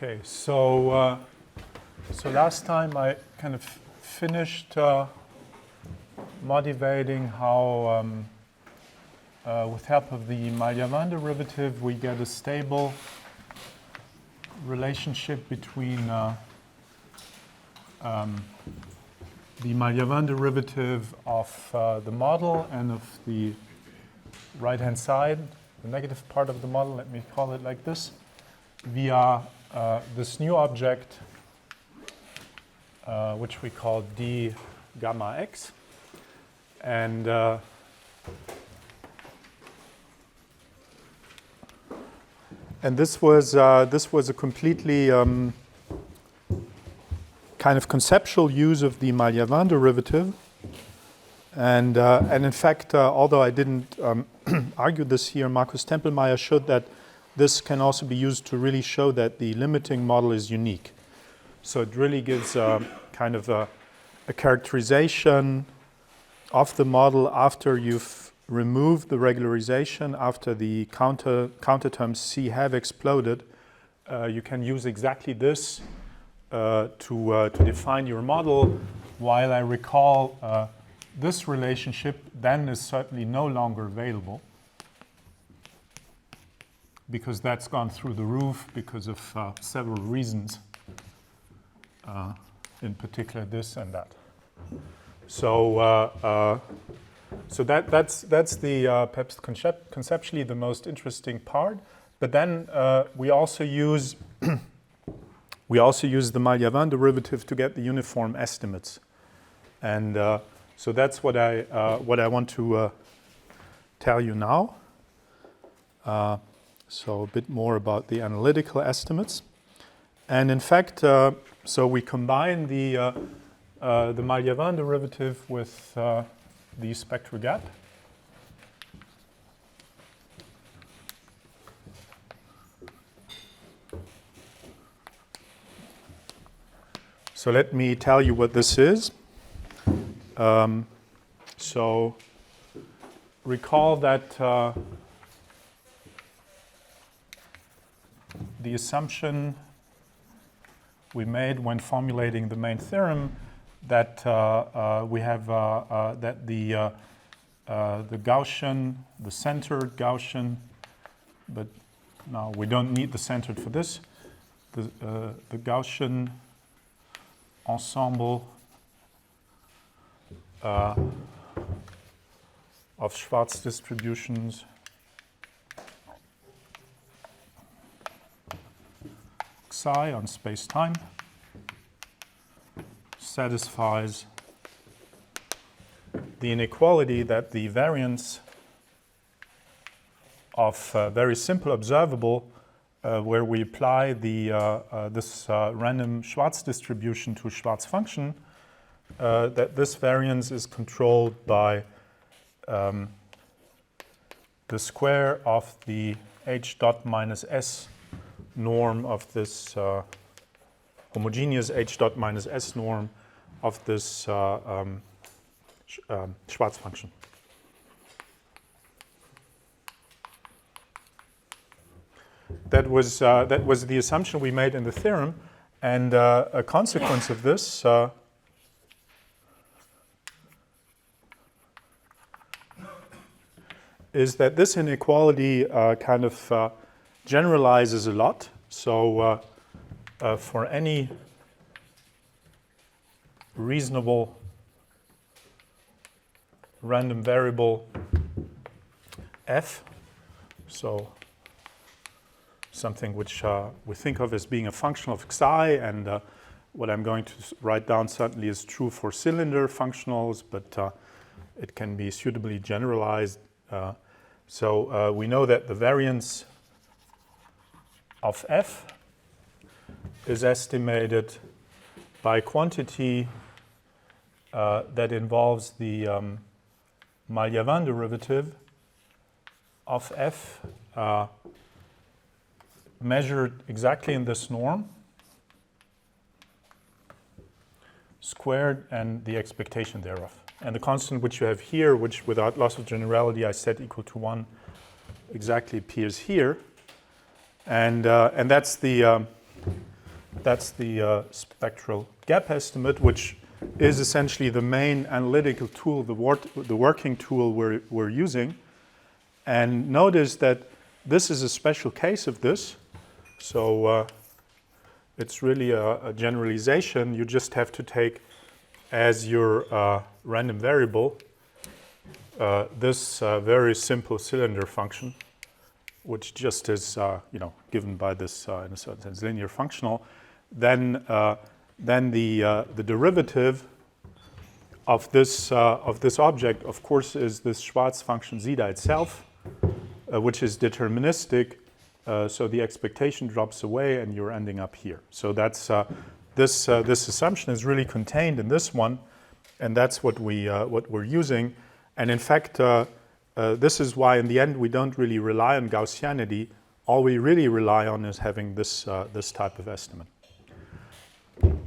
Okay, so last time I kind of finished motivating how, with help of the Malliavin derivative, we get a stable relationship between the Malliavin derivative of the model and of the right-hand side, the negative part of the model, let me call it like this, via this new object, which we call d gamma x. And this was a completely kind of conceptual use of the Malliavin derivative. And in fact, although I didn't argue this here, Markus Tempelmeier showed that this can also be used to really show that the limiting model is unique. So it really gives kind of a characterization of the model after you've removed the regularization, after the counter terms C have exploded. You can use exactly this to define your model, while I recall this relationship then is certainly no longer available, because that's gone through the roof because of several reasons, in particular this and that. So that's the perhaps conceptually the most interesting part. But then we also use the Malliavin derivative to get the uniform estimates, and so that's what I want to tell you now. So a bit more about the analytical estimates. And in fact, so we combine the Malliavin derivative with the spectral gap. So let me tell you what this is. So recall that the assumption we made when formulating the main theorem that we have that the Gaussian, the centered Gaussian, but no, we don't need the centered for this. The Gaussian ensemble of Schwarz distributions psi on space-time satisfies the inequality that the variance of very simple observable, where we apply the this random Schwarz distribution to a Schwarz function, that this variance is controlled by the square of the h dot minus s norm of this homogeneous h dot minus s norm of this Schwarz function. That was the assumption we made in the theorem, and a consequence of this is that this inequality kind of generalizes a lot. So for any reasonable random variable f, so something which we think of as being a function of xi, and what I'm going to write down certainly is true for cylinder functionals, but it can be suitably generalized. So we know that the variance of f is estimated by a quantity that involves the Malliavin derivative of f measured exactly in this norm, squared, and the expectation thereof. And the constant which you have here, which without loss of generality I set equal to 1, exactly appears here. And that's the That's the spectral gap estimate, which is essentially the main analytical tool, the working tool we're using. And notice that this is a special case of this. So it's really a generalization. You just have to take as your random variable this very simple cylinder function, which just is given by this in a certain sense linear functional. Then the derivative of this object, of course, is this Schwarz function zeta itself, which is deterministic. So the expectation drops away, and you're ending up here. So that's this assumption is really contained in this one, and that's what we're using. And in fact, this is why in the end we don't really rely on Gaussianity. All we really rely on is having this type of estimate.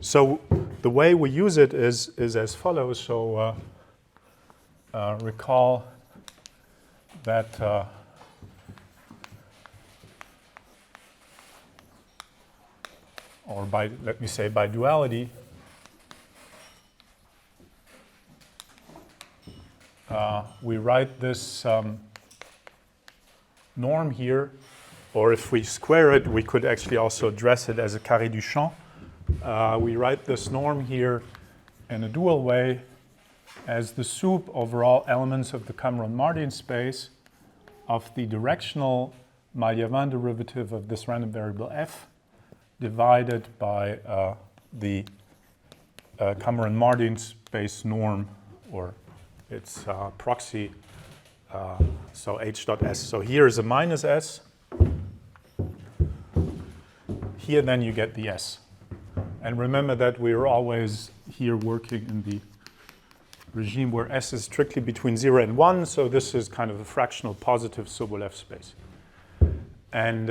So the way we use it is as follows. So recall that or let me say by duality, we write this norm here, or if we square it, we could actually also address it as a carré du champ. We write this norm here in a dual way as the soup over all elements of the Cameron-Martin space of the directional Malliavin derivative of this random variable f divided by the Cameron-Martin space norm, or its proxy, so h dot s. So here is a minus s. Here then you get the s. And remember that we are always here working in the regime where s is strictly between 0 and 1, so this is kind of a fractional positive Sobolev space. And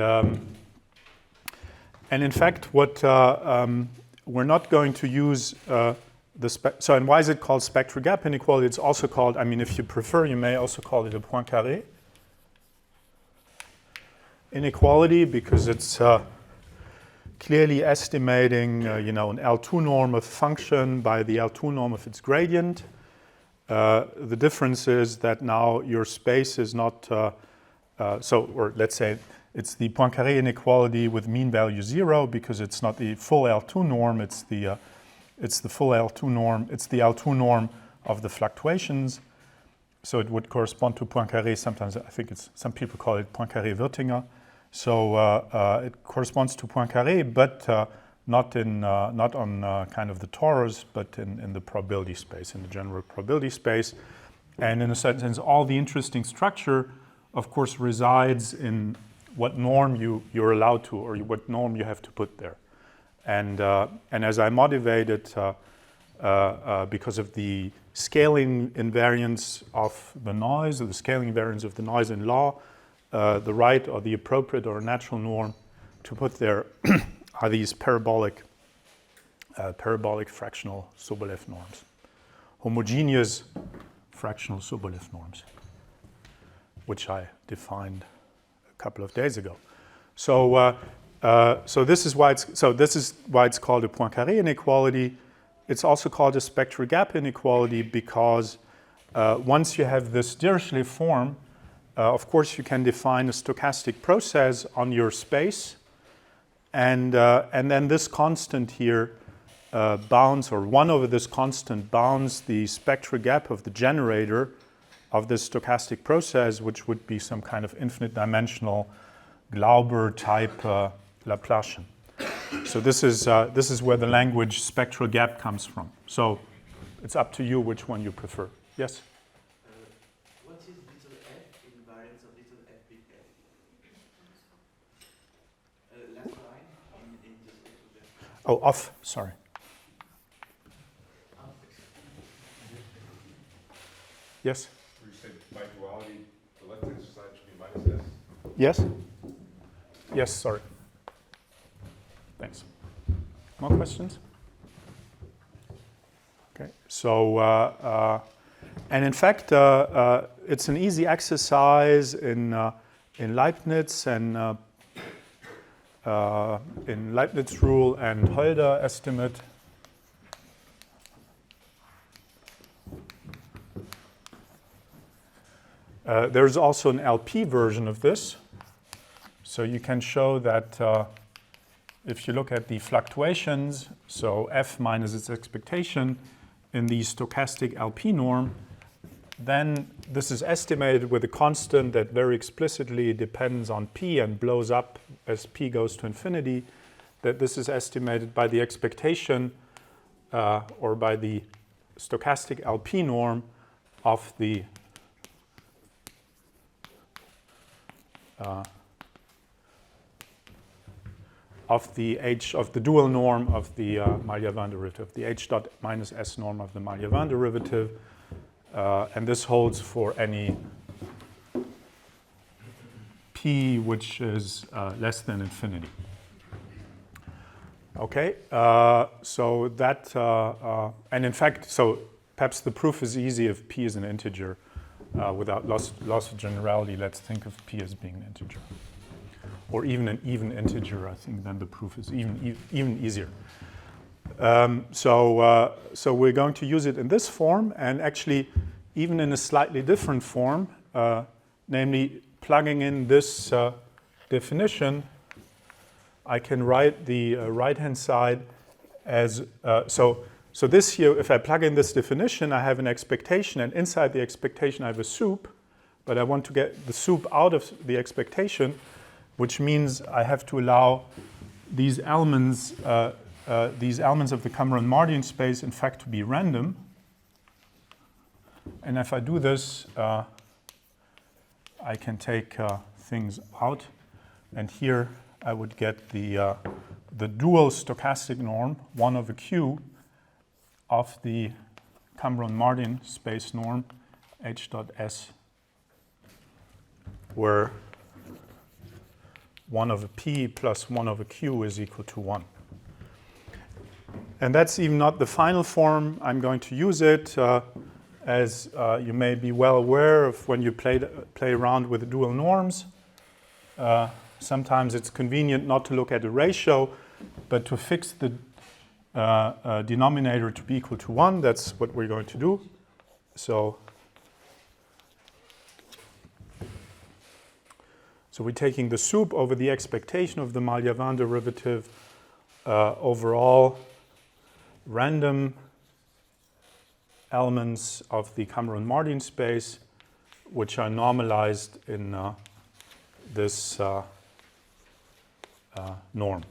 in fact, what we're not going to use so and why is it called spectral gap inequality? It's also called, I mean, if you prefer, you may also call it a Poincaré inequality, because it's clearly estimating, an L2 norm of function by the L2 norm of its gradient. The difference is that now your space is not, or let's say it's the Poincaré inequality with mean value 0, because it's not the full L2 norm, it's the full L2 norm, it's the L2 norm of the fluctuations. So it would correspond to Poincaré. Sometimes I think some people call it Poincaré-Wirtinger. So it corresponds to Poincaré, but not on kind of the torus, but in the probability space, in the general probability space. And in a certain sense, all the interesting structure, of course, resides in what norm you're allowed to, or what norm you have to put there. And as I motivated, because of the scaling invariance of the noise, or the scaling invariance of the noise in law, the right or the appropriate or natural norm to put there are these parabolic fractional Sobolev norms, homogeneous fractional Sobolev norms, which I defined a couple of days ago. So this is why it's called a Poincaré inequality. It's also called a spectral gap inequality because once you have this Dirichlet form, of course you can define a stochastic process on your space, and then this constant here bounds, or 1 over this constant bounds the spectral gap of the generator of this stochastic process, which would be some kind of infinite dimensional Glauber type Laplacian. So this is where the language spectral gap comes from. So it's up to you which one you prefer. Yes? What is little f invariance of little f big F? Last line in this expression. Oh, off, sorry. Yes? You said by duality, the left-hand side should be minus s? Yes? Yes, sorry. Thanks. More questions? Okay, so, and in fact, it's an easy exercise in Leibniz, and in Leibniz rule and Holder estimate. There's also an LP version of this. So you can show that if you look at the fluctuations, so f minus its expectation in the stochastic LP norm, then this is estimated with a constant that very explicitly depends on p and blows up as p goes to infinity, that this is estimated by the expectation or by the stochastic LP norm of the dual norm of the Malliavin derivative, the h dot minus s norm of the Malliavin derivative, and this holds for any p which is less than infinity. Okay, so that, and in fact, so perhaps the proof is easy if p is an integer. Without loss of generality, let's think of p as being an integer. Or even an even integer, I think then the proof is even easier. So we're going to use it in this form, and actually even in a slightly different form, namely plugging in this definition, I can write the right-hand side as, so this here, if I plug in this definition, I have an expectation, and inside the expectation I have a soup, but I want to get the soup out of the expectation, which means I have to allow these elements of the Cameron-Mardian space, in fact, to be random. And if I do this, I can take things out, and here I would get the dual stochastic norm, 1 over q, of the Cameron-Mardian space norm, h dot s, where 1 over p plus 1 over q is equal to 1. And that's even not the final form. I'm going to use it, as you may be well aware of when you play around with the dual norms. Sometimes it's convenient not to look at a ratio, but to fix the denominator to be equal to 1. That's what we're going to do. So we're taking the soup over the expectation of the Malliavin derivative over all random elements of the Cameron-Mardian space, which are normalized in this norm.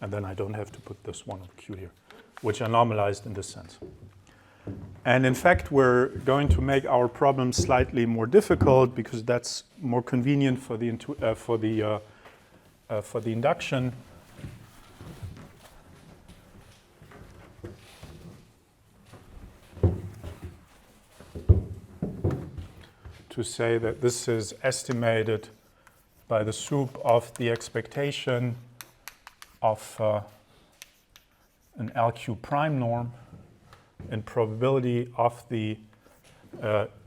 And then I don't have to put this 1 over q here, which are normalized in this sense. And in fact, we're going to make our problem slightly more difficult because that's more convenient for the induction. To say that this is estimated by the soup of the expectation of an LQ prime norm and probability of the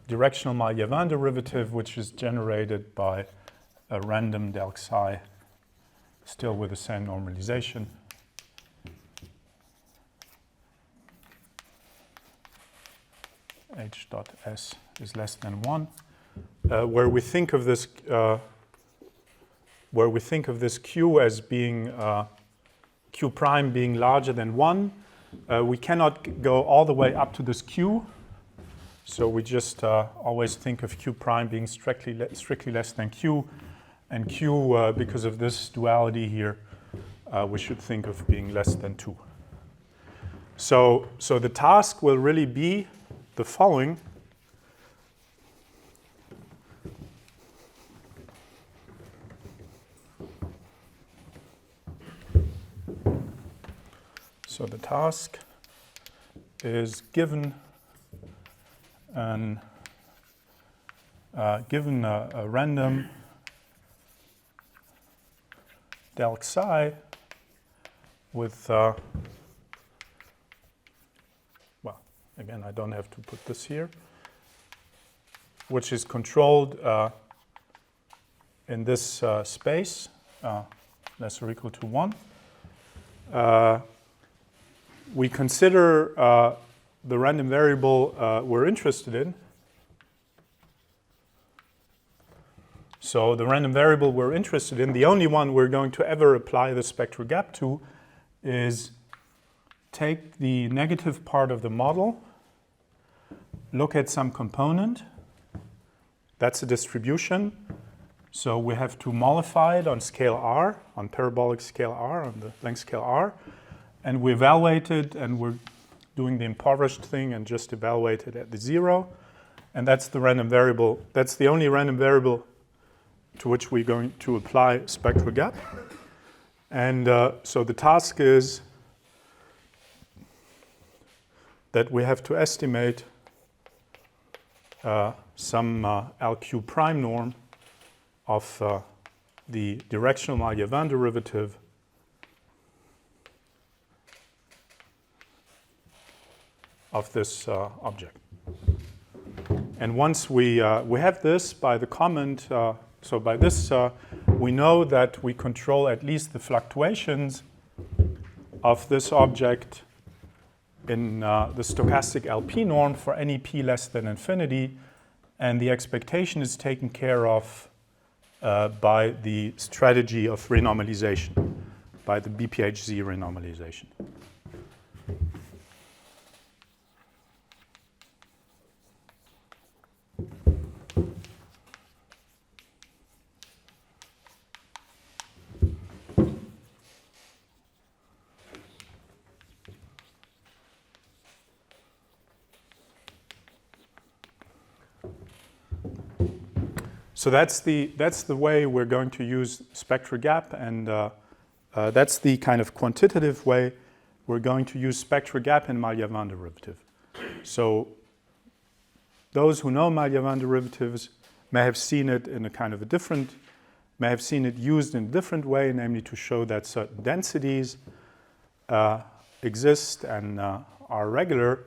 directional Malliavin derivative, which is generated by a random del psi, still with the same normalization. H dot s is less than 1, where we think of this q as being q prime being larger than 1. We cannot go all the way up to this q, so we just always think of q prime being strictly less than q, and q, because of this duality here, we should think of being less than 2. So the task will really be the following. So the task is given a random del psi with, well, again, I don't have to put this here, which is controlled in this space, less or equal to 1, we consider the random variable we're interested in. So the random variable we're interested in, the only one we're going to ever apply the spectral gap to, is take the negative part of the model, look at some component. That's a distribution. So we have to mollify it on scale r, on parabolic scale r, on the length scale r. And we evaluate it, and we're doing the impoverished thing and just evaluate it at the 0. And that's the random variable. That's the only random variable to which we're going to apply spectral gap. And so the task is that we have to estimate some LQ prime norm of the directional Malliavin derivative of this object. And once we have this by the comment, so by this we know that we control at least the fluctuations of this object in the stochastic LP norm for any p less than infinity, and the expectation is taken care of by the strategy of renormalization, by the BPHZ renormalization. So that's the way we're going to use spectral gap, and that's the kind of quantitative way we're going to use spectral gap in Malliavin derivative. So those who know Malliavin derivatives may have seen it in a kind of a different, may have seen it used in a different way, namely to show that certain densities exist and are regular.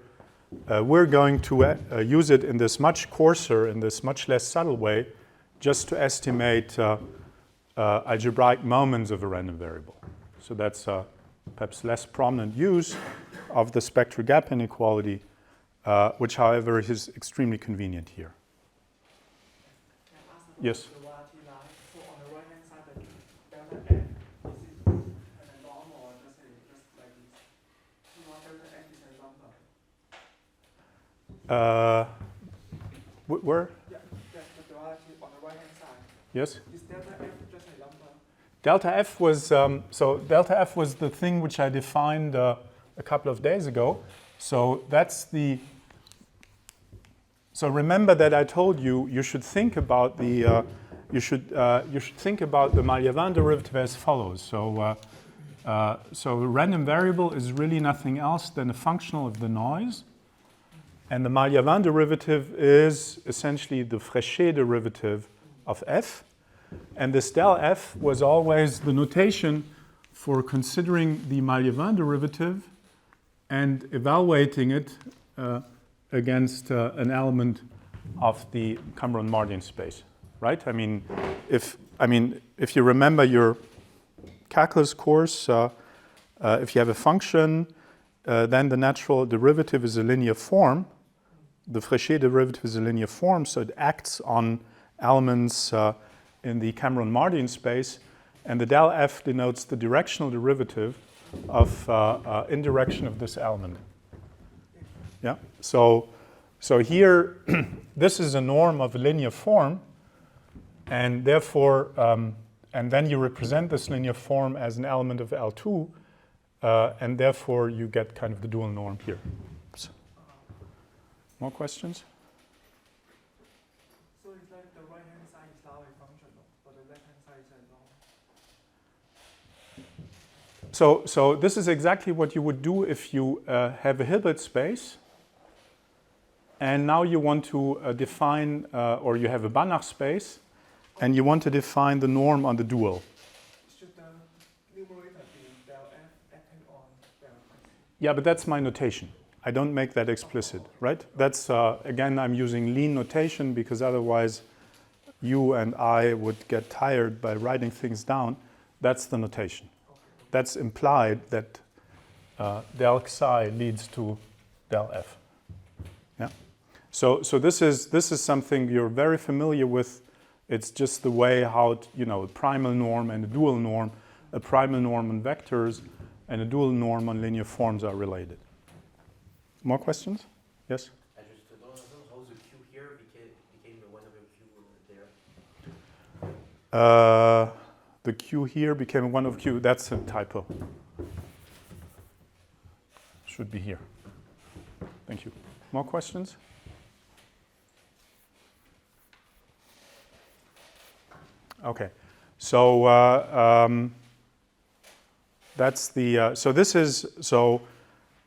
We're going to use it in this much coarser, in this much less subtle way, just to estimate algebraic moments of a random variable. So that's perhaps less prominent use of the spectral gap inequality, which, however, is extremely convenient here. Can I ask about Yes. the regularity line? So on the right hand side, the delta n, is it a norm or just like this? P1 delta n is a number. Where? Yeah, the duality on the right hand side. Yes? Is delta f just a number? Delta F was, so delta F was the thing which I defined a couple of days ago. So that's the, so remember that I told you you should think about the, you should think about the Malliavin derivative as follows. So, so a random variable is really nothing else than a functional of the noise. And the Malliavin derivative is essentially the Fréchet derivative of f. And this del f was always the notation for considering the Malliavin derivative and evaluating it against an element of the Cameron-Mardian space, right? I mean, if you remember your calculus course, if you have a function, then the natural derivative is a linear form. The Fréchet derivative is a linear form, so it acts on elements in the Cameron-Mardian space, and the del f denotes the directional derivative of in direction of this element. Yeah. So here, this is a norm of a linear form, and therefore, and then you represent this linear form as an element of L2, and therefore you get kind of the dual norm here. So, more questions? So it's like the right hand side is now a function, but the left hand side is a norm. So this is exactly what you would do if you have a Hilbert space, and now you want to define, or you have a Banach space, and you want to define the norm on the dual. Should the numerator be del f acting on del f? Yeah, but that's my notation. I don't make that explicit, right? That's, again, I'm using lean notation because otherwise you and I would get tired by writing things down, that's the notation. That's implied that del psi leads to del f. Yeah. So this is something you're very familiar with. It's just the way how a primal norm and a dual norm, a primal norm on vectors and a dual norm on linear forms are related. More questions? Yes? I just don't understand how the Q here became one over Q there. The Q here became 1 over Q. That's a typo. Should be here. Thank you. More questions? Okay. So that's the. So this is so.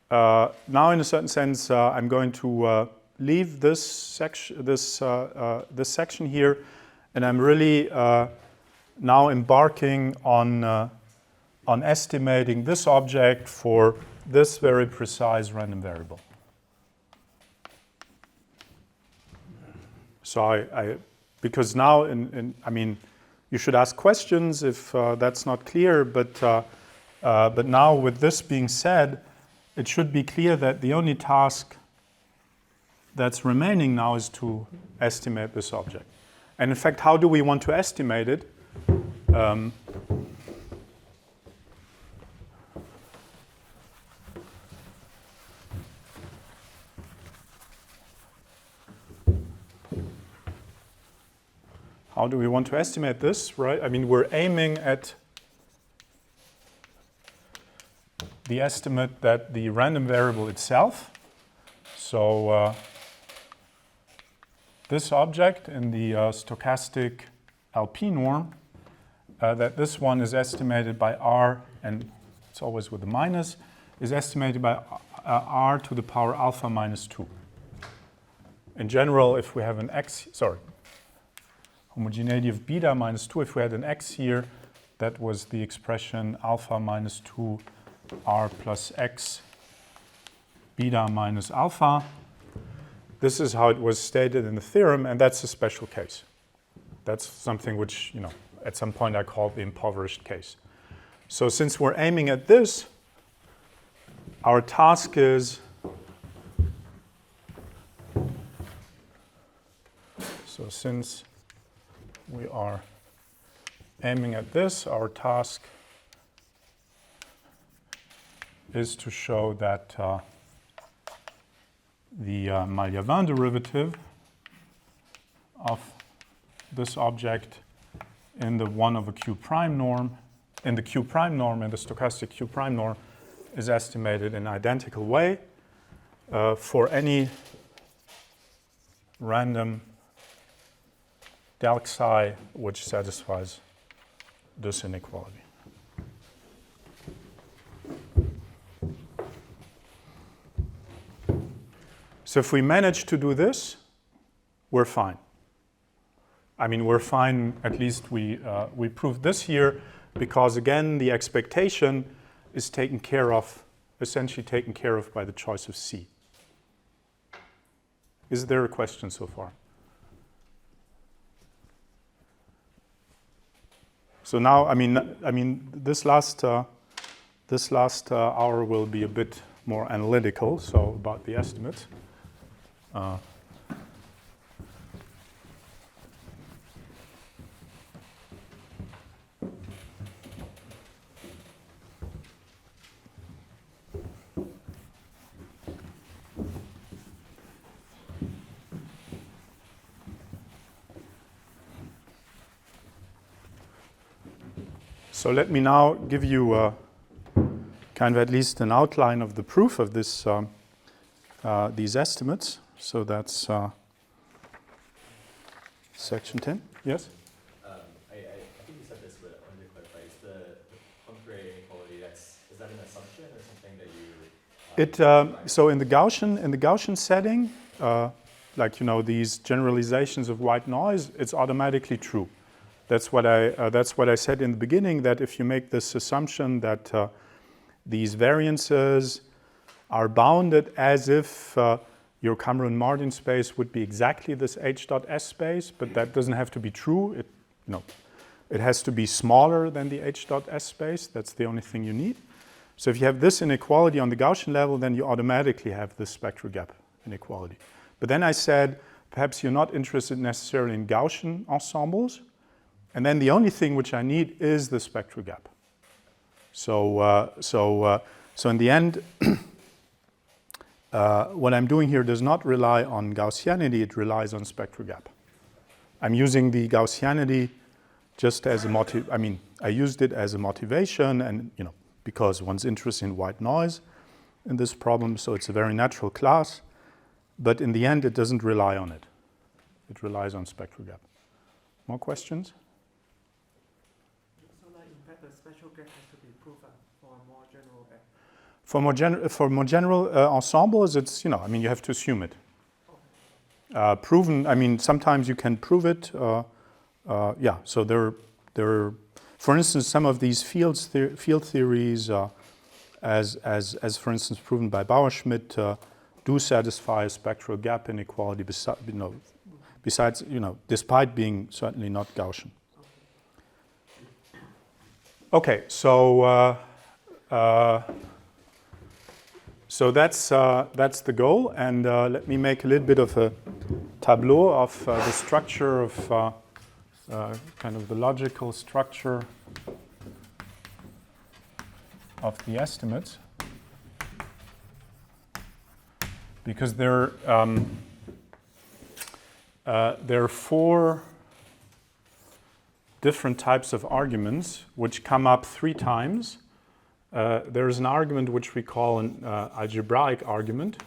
Now, in a certain sense, I'm going to leave this section. This section here, and I'm really now embarking on estimating this object for this very precise random variable. So because now, I mean, you should ask questions if that's not clear. But now, with this being said, it should be clear that the only task that's remaining now is to estimate this object. And in fact, how do we want to estimate it? How do we want to estimate this, right? I mean, we're aiming at the estimate that the random variable itself, so this object in the stochastic LP norm, that this one is estimated by R, and it's always with a minus, is estimated by R to the power alpha minus 2. In general, if we have an x, homogeneity of beta minus 2, if we had an x here, that was the expression alpha minus 2 R plus X beta minus alpha. This is how it was stated in the theorem, and that's a special case. That's something which, at some point I called the impoverished case. So since we're aiming at this, our task is, so since we are aiming at this, our task is to show that the Malliavin derivative of this object in the 1 over Q prime norm, in the Q prime norm, in the stochastic Q prime norm, is estimated in an identical way for any random del psi which satisfies this inequality. So if we manage to do this, we're fine. I mean, we're fine, at least we proved this here, because again, the expectation is taken care of, essentially taken care of by the choice of C. Is there a question so far? So now, I mean, this last hour will be a bit more analytical, so about the estimates. So let me now give you kind of at least an outline of the proof of this, these estimates. So that's section 10. Yes? I think you said this, but I wanted to clarify. Is the Poincare inequality, is that an assumption or something that you... So in the Gaussian setting, like these generalizations of white noise, it's automatically true. That's what I said in the beginning, that if you make this assumption that these variances are bounded as if your Cameron-Martin space would be exactly this H dot S space, but that doesn't have to be true. It has to be smaller than the H dot S space. That's the only thing you need. So if you have this inequality on the Gaussian level, then you automatically have this spectral gap inequality. But then I said, perhaps you're not interested necessarily in Gaussian ensembles. And then the only thing which I need is the spectral gap. So in the end, what I'm doing here does not rely on Gaussianity, it relies on spectral gap. I'm using the Gaussianity just as a I used it as a motivation and, because one's interested in white noise in this problem, so it's a very natural class. But in the end, it doesn't rely on it. It relies on spectral gap. More questions? So like in fact the spectral gap has to be proven for a more general gap. For more general ensembles, it's, you have to assume it. Proven, sometimes you can prove it. So there are, for instance, some of these field theories, as for instance proven by Bauer-Schmidt, do satisfy a spectral gap inequality besides, despite being certainly not Gaussian. Okay, so that's the goal, and let me make a little bit of a tableau of the structure of kind of the logical structure of the estimates, because there are 4 different types of arguments which come up 3 times. There is an argument which we call an algebraic argument,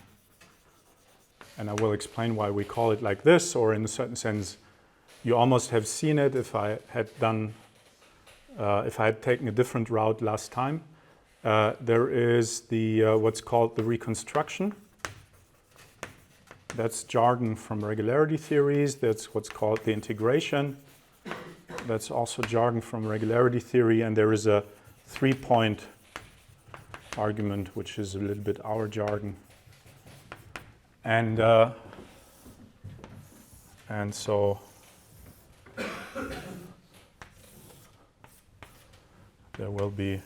and I will explain why we call it like this, or in a certain sense, you almost have seen it if I had taken a different route last time. There is the what's called the reconstruction. That's jargon from regularity theories. That's what's called the integration. That's also jargon from regularity theory. And there is a 3-point argument, which is a little bit our jargon. And so there will be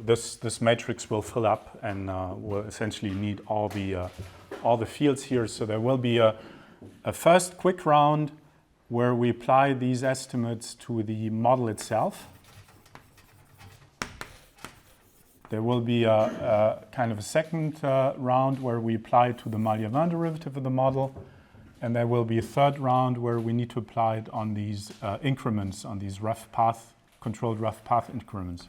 this matrix will fill up, and will essentially need all the fields here. So there will be a first quick round where we apply these estimates to the model itself. There will be a kind of a second round where we apply it to the Malliavin derivative of the model. And there will be a third round where we need to apply it on these increments, on these controlled rough path increments.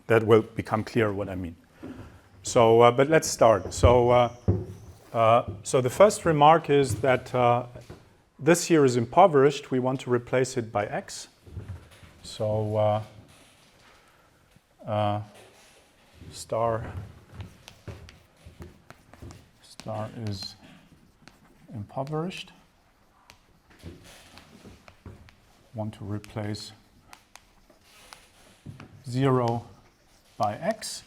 That will become clear what I mean. So, but let's start. So the first remark is that this here is impoverished. We want to replace it by x. So star is impoverished. Want to replace 0 by x,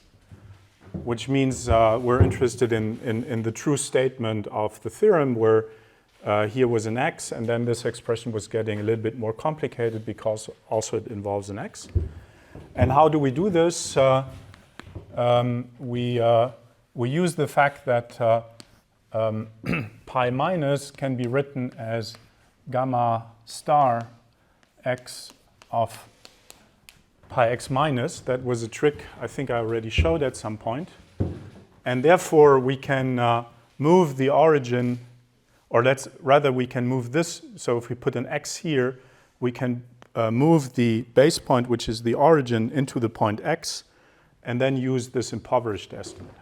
which means we're interested in the true statement of the theorem where here was an x, and then this expression was getting a little bit more complicated because also it involves an x. And how do we do this? We use the fact that pi minus can be written as gamma star x of pi x minus. That was a trick I think I already showed at some point. And therefore we can move the origin, or we can move this. So if we put an x here, we can move the base point, which is the origin, into the point x, and then use this impoverished estimate.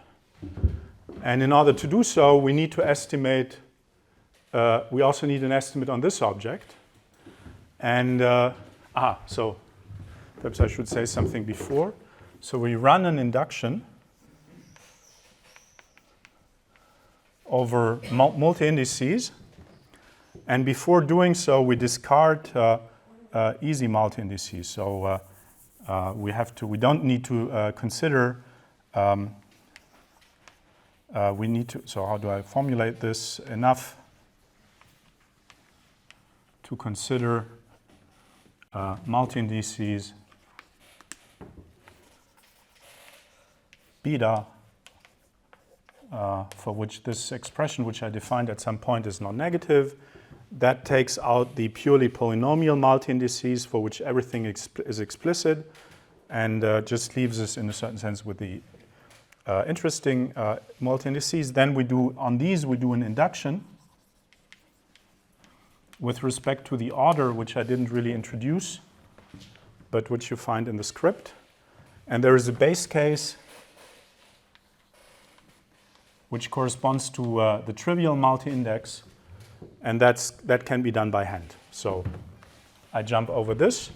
And in order to do so, we need to estimate, we also need an estimate on this object. And, so perhaps I should say something before. So we run an induction over multi-indices. And before doing so, we discard easy multi-indices. So we don't need to consider, so how do I formulate this? Enough to consider multi-indices beta for which this expression, which I defined at some point, is non-negative. That takes out the purely polynomial multi-indices for which everything is explicit, and just leaves us, in a certain sense, with the interesting multi-indices. Then we do an induction with respect to the order, which I didn't really introduce, but which you find in the script. And there is a base case which corresponds to the trivial multi-index, and that can be done by hand. So I jump over this,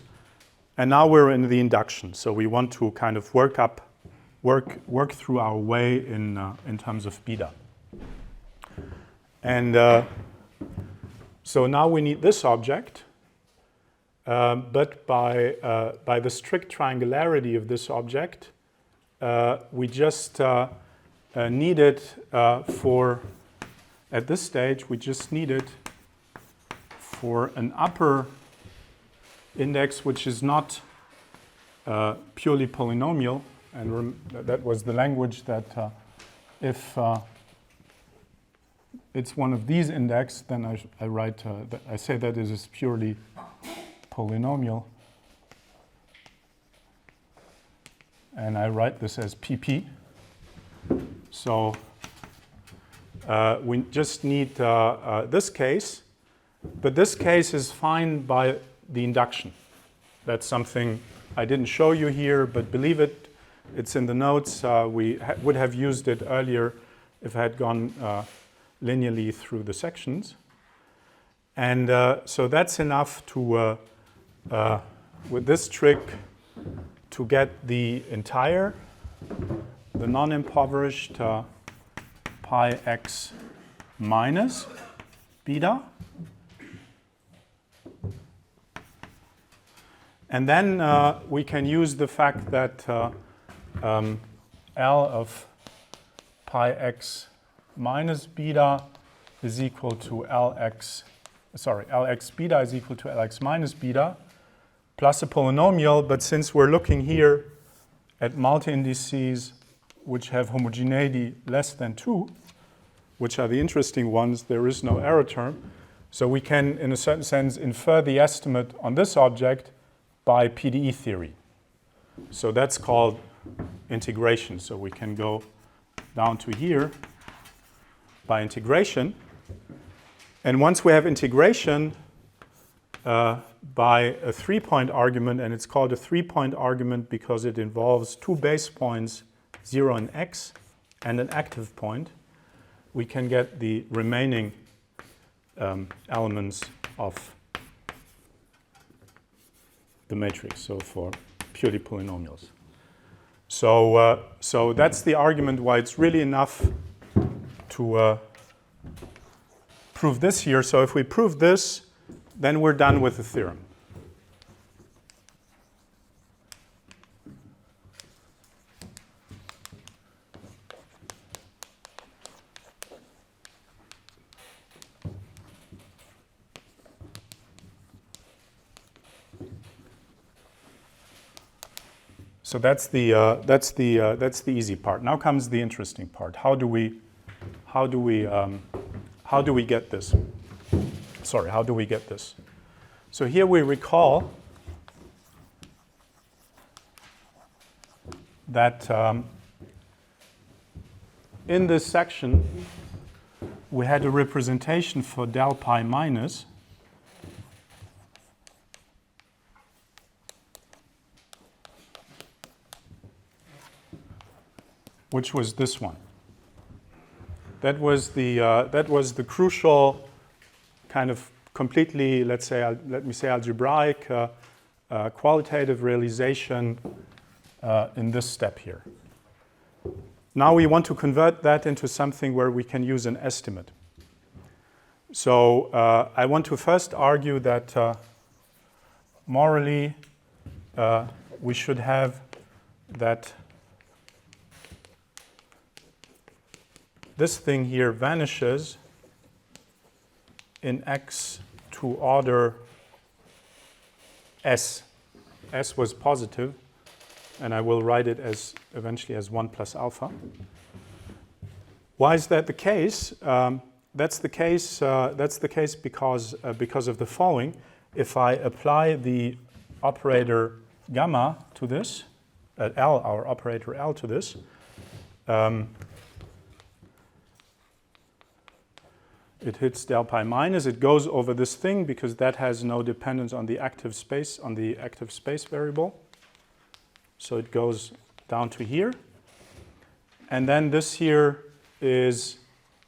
and now we're in the induction. So we want to kind of work through our way in terms of beta. And so now we need this object, but by the strict triangularity of this object, we just need it at this stage, we just need it for an upper index which is not purely polynomial. And that was the language that if it's one of these index, then I write, I say that it is purely polynomial. And I write this as PP. So we just need this case, but this case is fine by the induction. That's something I didn't show you here, but believe it, it's in the notes. We would have used it earlier if I had gone linearly through the sections. And so that's enough to, with this trick, to get the entire, the non-impoverished pi x minus beta. And then we can use the fact that L of pi x minus beta is equal to Lx beta is equal to Lx minus beta plus a polynomial. But since we're looking here at multi-indices which have homogeneity less than 2, which are the interesting ones, there is no error term. So we can, in a certain sense, infer the estimate on this object by PDE theory. So that's called integration. So we can go down to here by integration. And once we have integration by a 3-point argument, and it's called a 3-point argument because it involves 2 base points, 0 and x, and an active point, we can get the remaining elements of the matrix, so for purely polynomials. So that's the argument why it's really enough to prove this here. So if we prove this, then we're done with the theorem. So that's the easy part. Now comes the interesting part. How do we get this? Sorry, how do we get this? So here we recall that in this section we had a representation for del pi minus, which was this one. That was the crucial kind of completely, let me say algebraic qualitative realization in this step here. Now we want to convert that into something where we can use an estimate. So I want to first argue that morally we should have that this thing here vanishes in x to order s. S was positive, and I will write it as eventually as 1 plus alpha. Why is that the case? That's the case because of the following. If I apply the operator gamma to this, L, our operator L to this, it hits del pi minus. It goes over this thing because that has no dependence on the active space variable. So it goes down to here. And then this here is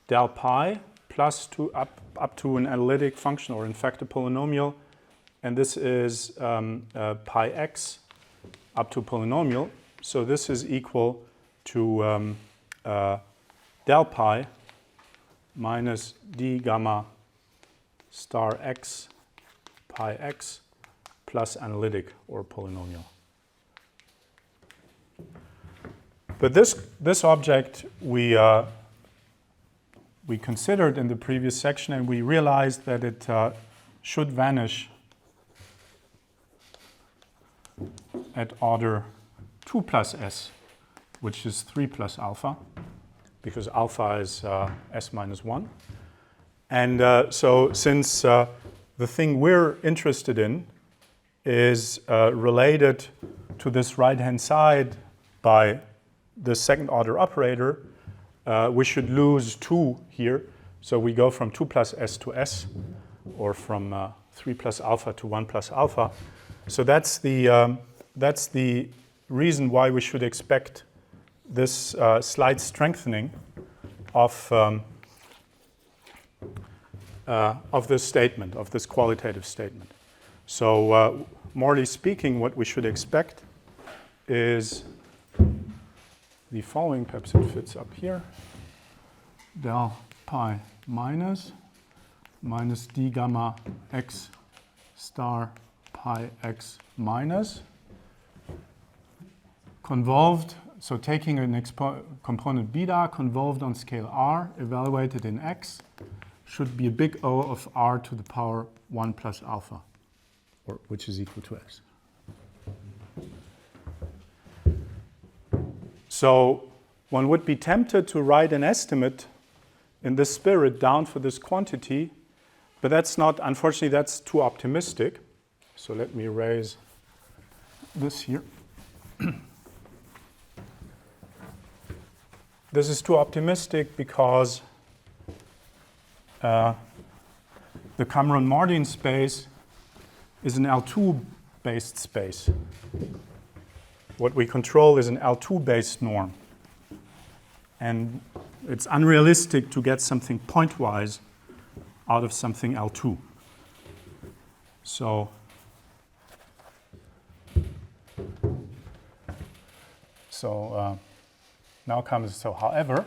del pi plus up to an analytic function, or in fact a polynomial. And this is pi x up to polynomial. So this is equal to del pi minus d gamma star x pi x plus analytic or polynomial. But this object we considered in the previous section, and we realized that it should vanish at order 2 plus s, which is 3 plus alpha, because alpha is s minus 1. And so since the thing we're interested in is related to this right-hand side by the second order operator, we should lose 2 here. So we go from 2 plus s to s, or from 3 plus alpha to 1 plus alpha. So that's the reason why we should expect this slight strengthening of this statement, of this qualitative statement. So morally speaking, what we should expect is the following. Perhaps it fits up here. Del pi minus d gamma x star pi x minus convolved. So taking an component beta convolved on scale r, evaluated in x, should be a big O of r to the power 1 plus alpha, or which is equal to x. So one would be tempted to write an estimate in this spirit down for this quantity, but that's not, unfortunately, that's too optimistic. So let me erase this here. This is too optimistic because the Cameron-Martin space is an L2-based space. What we control is an L2-based norm. And it's unrealistic to get something pointwise out of something L2. So now comes, so however,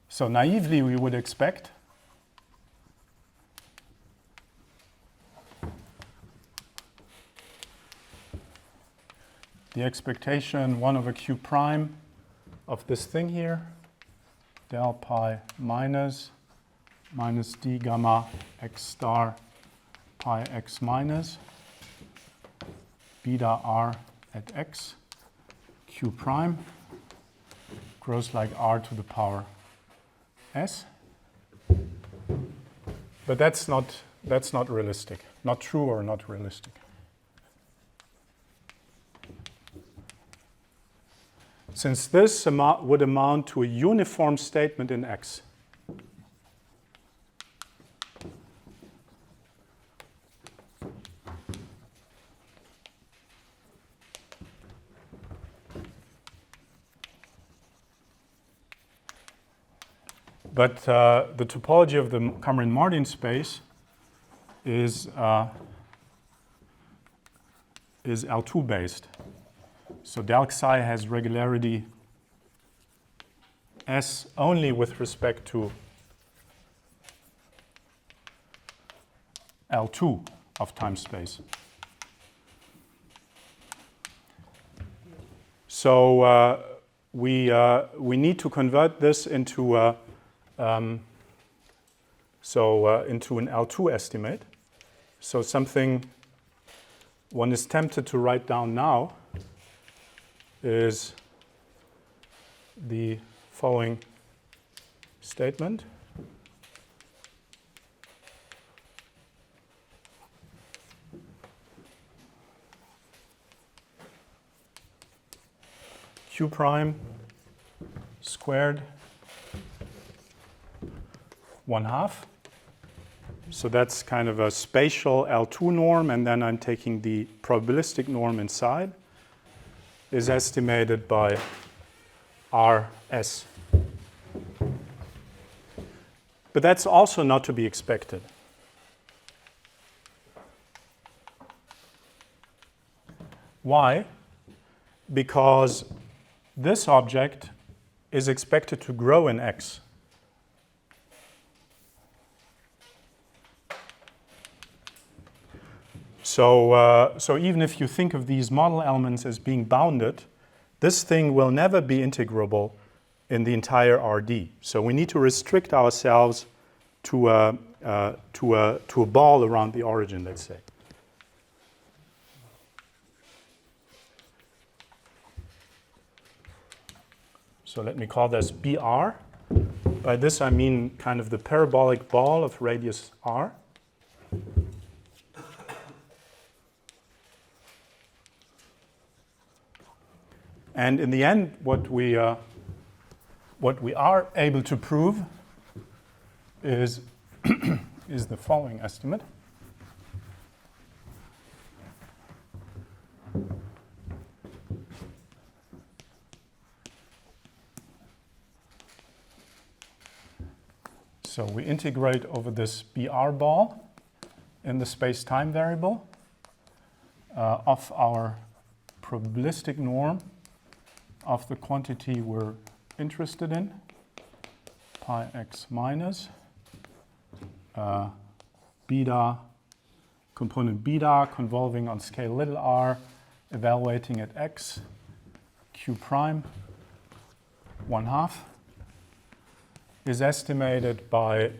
so naively we would expect the expectation 1 over q prime of this thing here, del pi minus d gamma x star pi x minus beta r at x q prime grows like r to the power s. But that's not realistic, not true or not realistic. Since this would amount to a uniform statement in X. But the topology of the Cameron-Martin space is L2 based. So del psi has regularity S only with respect to L2 of time space. So we need to convert this into into an L2 estimate. So something one is tempted to write down now is the following statement. Q prime squared 1/2. So that's kind of a spatial L2 norm, and then I'm taking the probabilistic norm inside, is estimated by RS. But that's also not to be expected. Why? Because this object is expected to grow in X. So even if you think of these model elements as being bounded, this thing will never be integrable in the entire RD. So we need to restrict ourselves to a ball around the origin, let's say. So let me call this BR. By this I mean kind of the parabolic ball of radius R. And in the end, what we are able to prove is is the following estimate. So we integrate over this BR ball in the space-time variable of our probabilistic norm of the quantity we're interested in, pi x minus beta, component beta convolving on scale little r, evaluating at x, q prime 1/2, is estimated by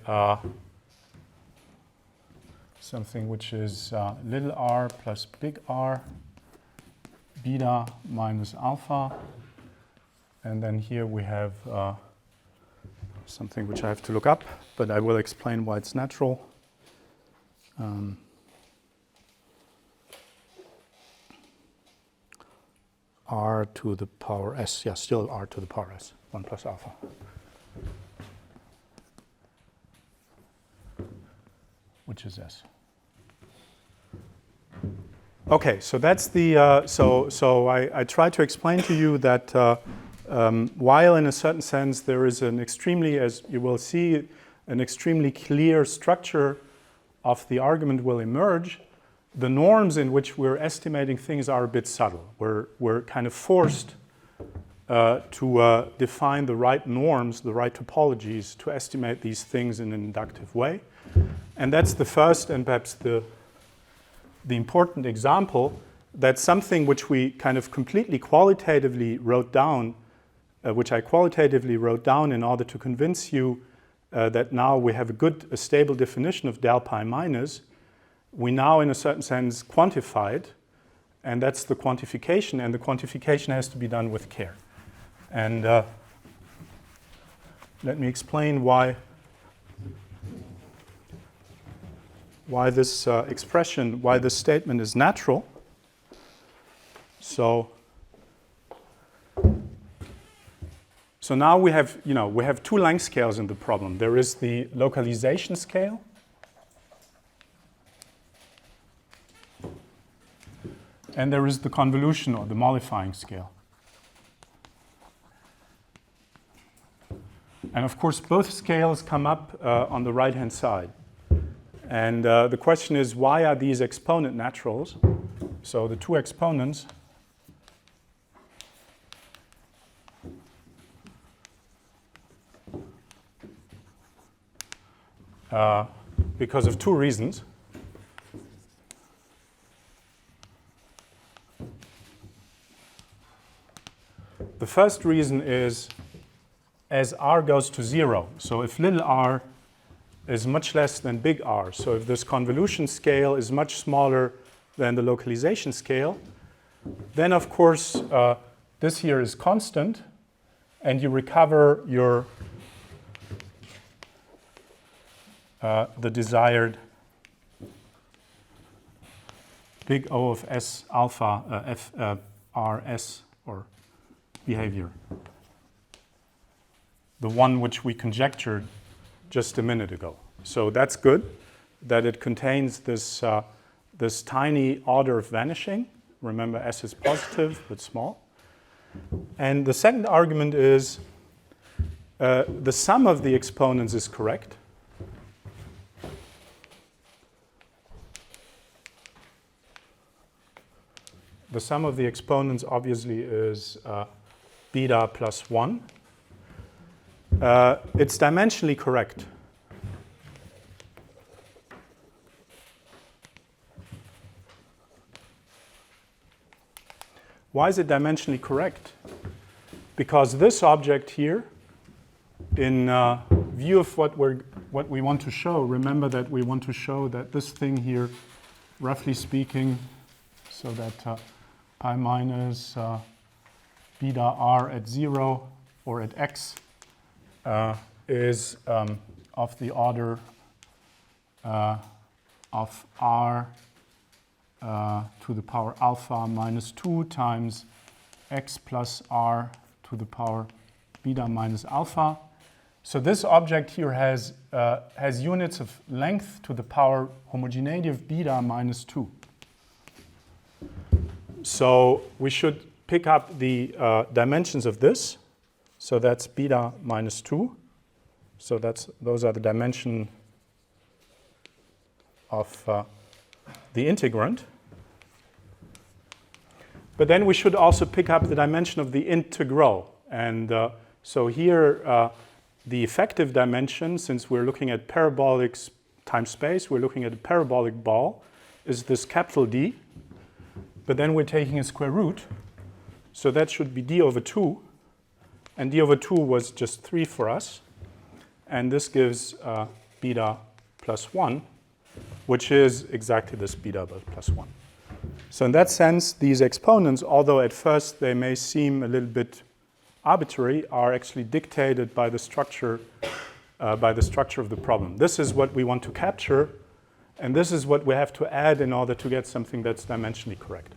something which is little r plus big R, beta minus alpha. And then here we have something which I have to look up, but I will explain why it's natural. R to the power s, yeah, still R to the power s, 1 plus alpha. Which is s. Okay, so that's the, so I try to explain to you that while in a certain sense there is an extremely, as you will see, an extremely clear structure of the argument will emerge, the norms in which we're estimating things are a bit subtle. We're kind of forced to define the right norms, the right topologies to estimate these things in an inductive way. And that's the first and perhaps the important example that something which we kind of completely qualitatively wrote down, which I qualitatively wrote down in order to convince you that now we have a stable definition of del pi minus, we now in a certain sense quantified, and that's the quantification, and the quantification has to be done with care. And let me explain why this expression, why this statement is natural. So now we have, we have two length scales in the problem. There is the localization scale, and there is the convolution or the mollifying scale. And of course, both scales come up on the right-hand side. And the question is, why are these exponent naturals? So the two exponents because of two reasons. The first reason is as r goes to 0. So if little r is much less than big R, so if this convolution scale is much smaller than the localization scale, then of course this here is constant, and you recover your the desired big O of S alpha F R S or behavior, the one which we conjectured just a minute ago. So that's good that it contains this this tiny order of vanishing. Remember, S is positive but small. And the second argument is the sum of the exponents is correct. The sum of the exponents obviously is beta plus 1. It's dimensionally correct. Why is it dimensionally correct? Because this object here, in view of what we want to show, remember that we want to show that this thing here, roughly speaking, so that pi minus beta r at 0 or at x is of the order of r to the power alpha minus 2 times x plus r to the power beta minus alpha. So this object here has units of length to the power homogeneity of beta minus 2. So we should pick up the dimensions of this. So that's beta minus 2. So those are the dimension of the integrand. But then we should also pick up the dimension of the integral. And so here, the effective dimension, since we're looking at parabolic time space, we're looking at a parabolic ball, is this capital D. But then we're taking a square root. So that should be d over 2. And d over 2 was just 3 for us. And this gives beta plus 1, which is exactly this beta plus 1. So in that sense, these exponents, although at first they may seem a little bit arbitrary, are actually dictated by the structure of the problem. This is what we want to capture, and this is what we have to add in order to get something that's dimensionally correct.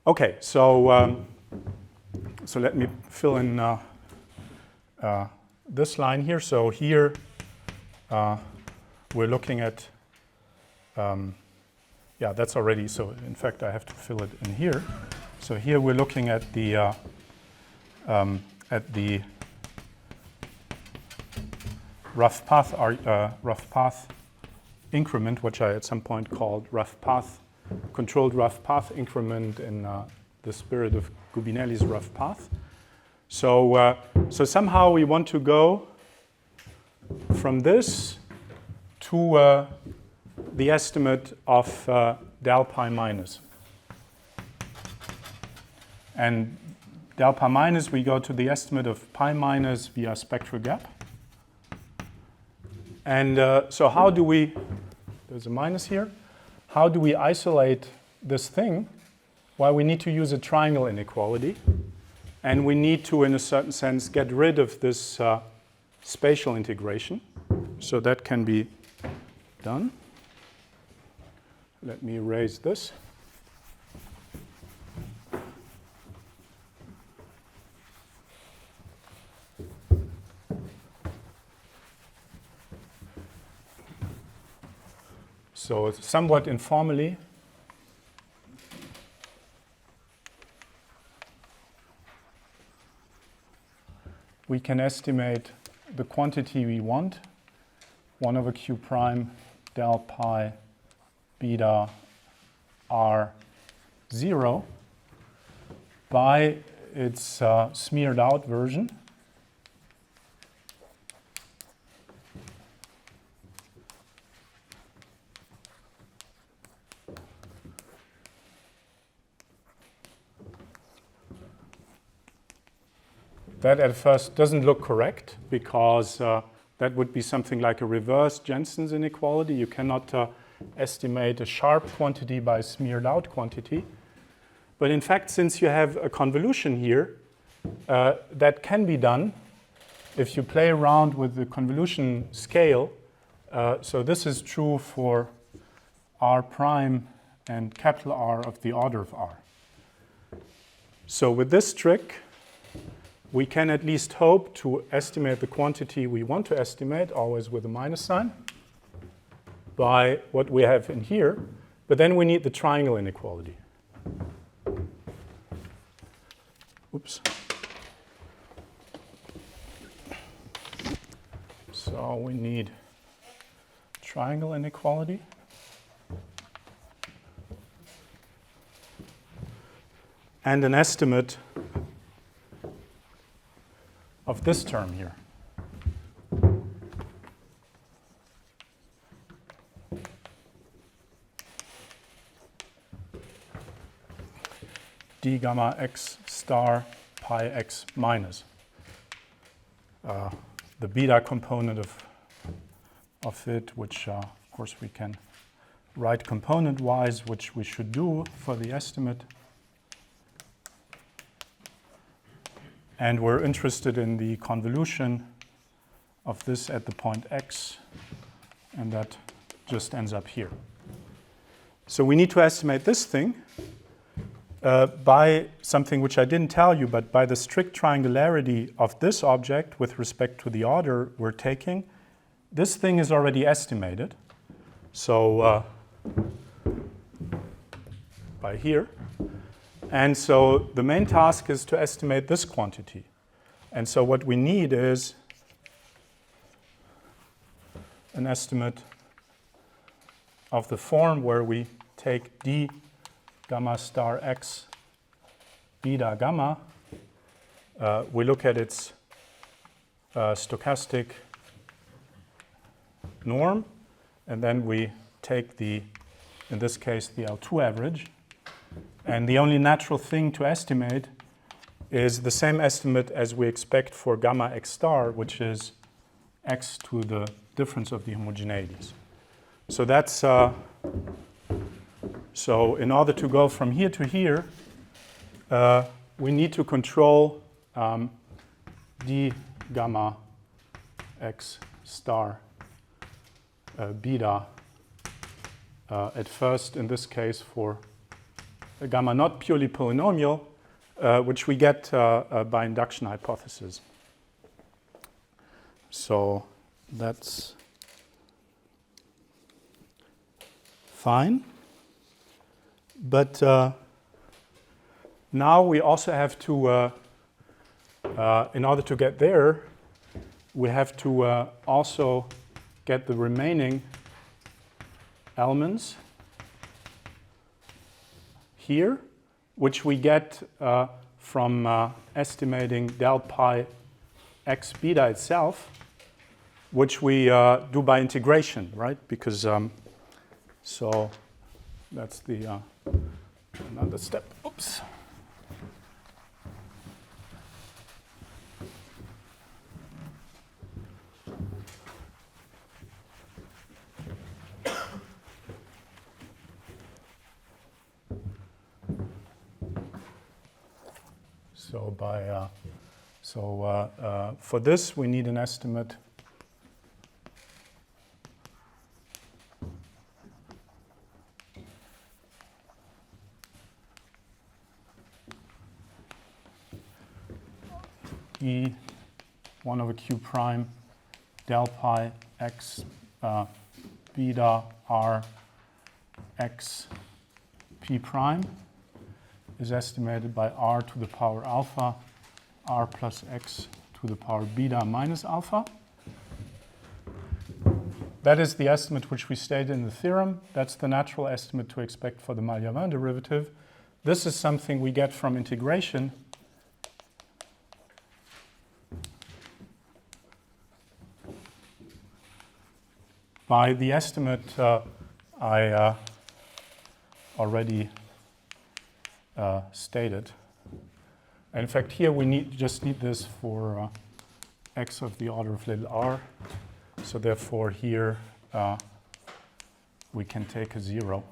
Okay, so let me fill in this line here. So here we're looking at yeah, that's already, so in fact I have to fill it in here. So here we're looking at the rough path increment, which I at some point called controlled rough path increment in the spirit of Gubinelli's rough path. So somehow we want to go from this to the estimate of del pi minus. And del pi minus, we go to the estimate of pi minus via spectral gap. And so how do we, there's a minus here, how do we isolate this thing? Well, we need to use a triangle inequality. And we need to, in a certain sense, get rid of this spatial integration. So that can be done. Let me erase this. So somewhat informally, we can estimate the quantity we want, 1 over q prime del pi beta r 0 by its smeared out version. that at first doesn't look correct because that would be something like a reverse Jensen's inequality. You cannot estimate a sharp quantity by a smeared out quantity. But in fact, since you have a convolution here, that can be done if you play around with the convolution scale. So this is true for R prime and capital R of the order of R. So with this trick, we can at least hope to estimate the quantity we want to estimate, always with a minus sign, by what we have in here. But then we need the triangle inequality. Oops. So we need triangle inequality. And an estimate of this term here. D gamma x star pi x minus. The beta component of it, which of course we can write component-wise, which we should do for the estimate. And we're interested in the convolution of this at the point x, and that just ends up here. So we need to estimate this thing by something which I didn't tell you, but by the strict triangularity of this object with respect to the order we're taking. This thing is already estimated. So by here. And so the main task is to estimate this quantity. And so what we need is an estimate of the form where we take d gamma star x beta gamma. We look at its stochastic norm, and then we take the, in this case, the L2 average. And the only natural thing to estimate is the same estimate as we expect for gamma x star, which is x to the difference of the homogeneities. So that's so in order to go from here to here, we need to control d gamma x star beta at first, in this case, for a gamma not purely polynomial, which we get by induction hypothesis. So that's fine. But now we also have to, in order to get there, we have to also get the remaining elements here, which we get from estimating del pi x beta itself, which we do by integration, right? Because so that's the another step. Oops. So by for this we need an estimate E 1 over q prime del pi x beta r x p prime is estimated by r to the power alpha, r plus x to the power beta minus alpha. That is the estimate which we stated in the theorem. That's the natural estimate to expect for the Malliavin derivative. This is something we get from integration. By the estimate I already stated. In fact, here we just need this for x of the order of little r. So therefore here we can take a 0,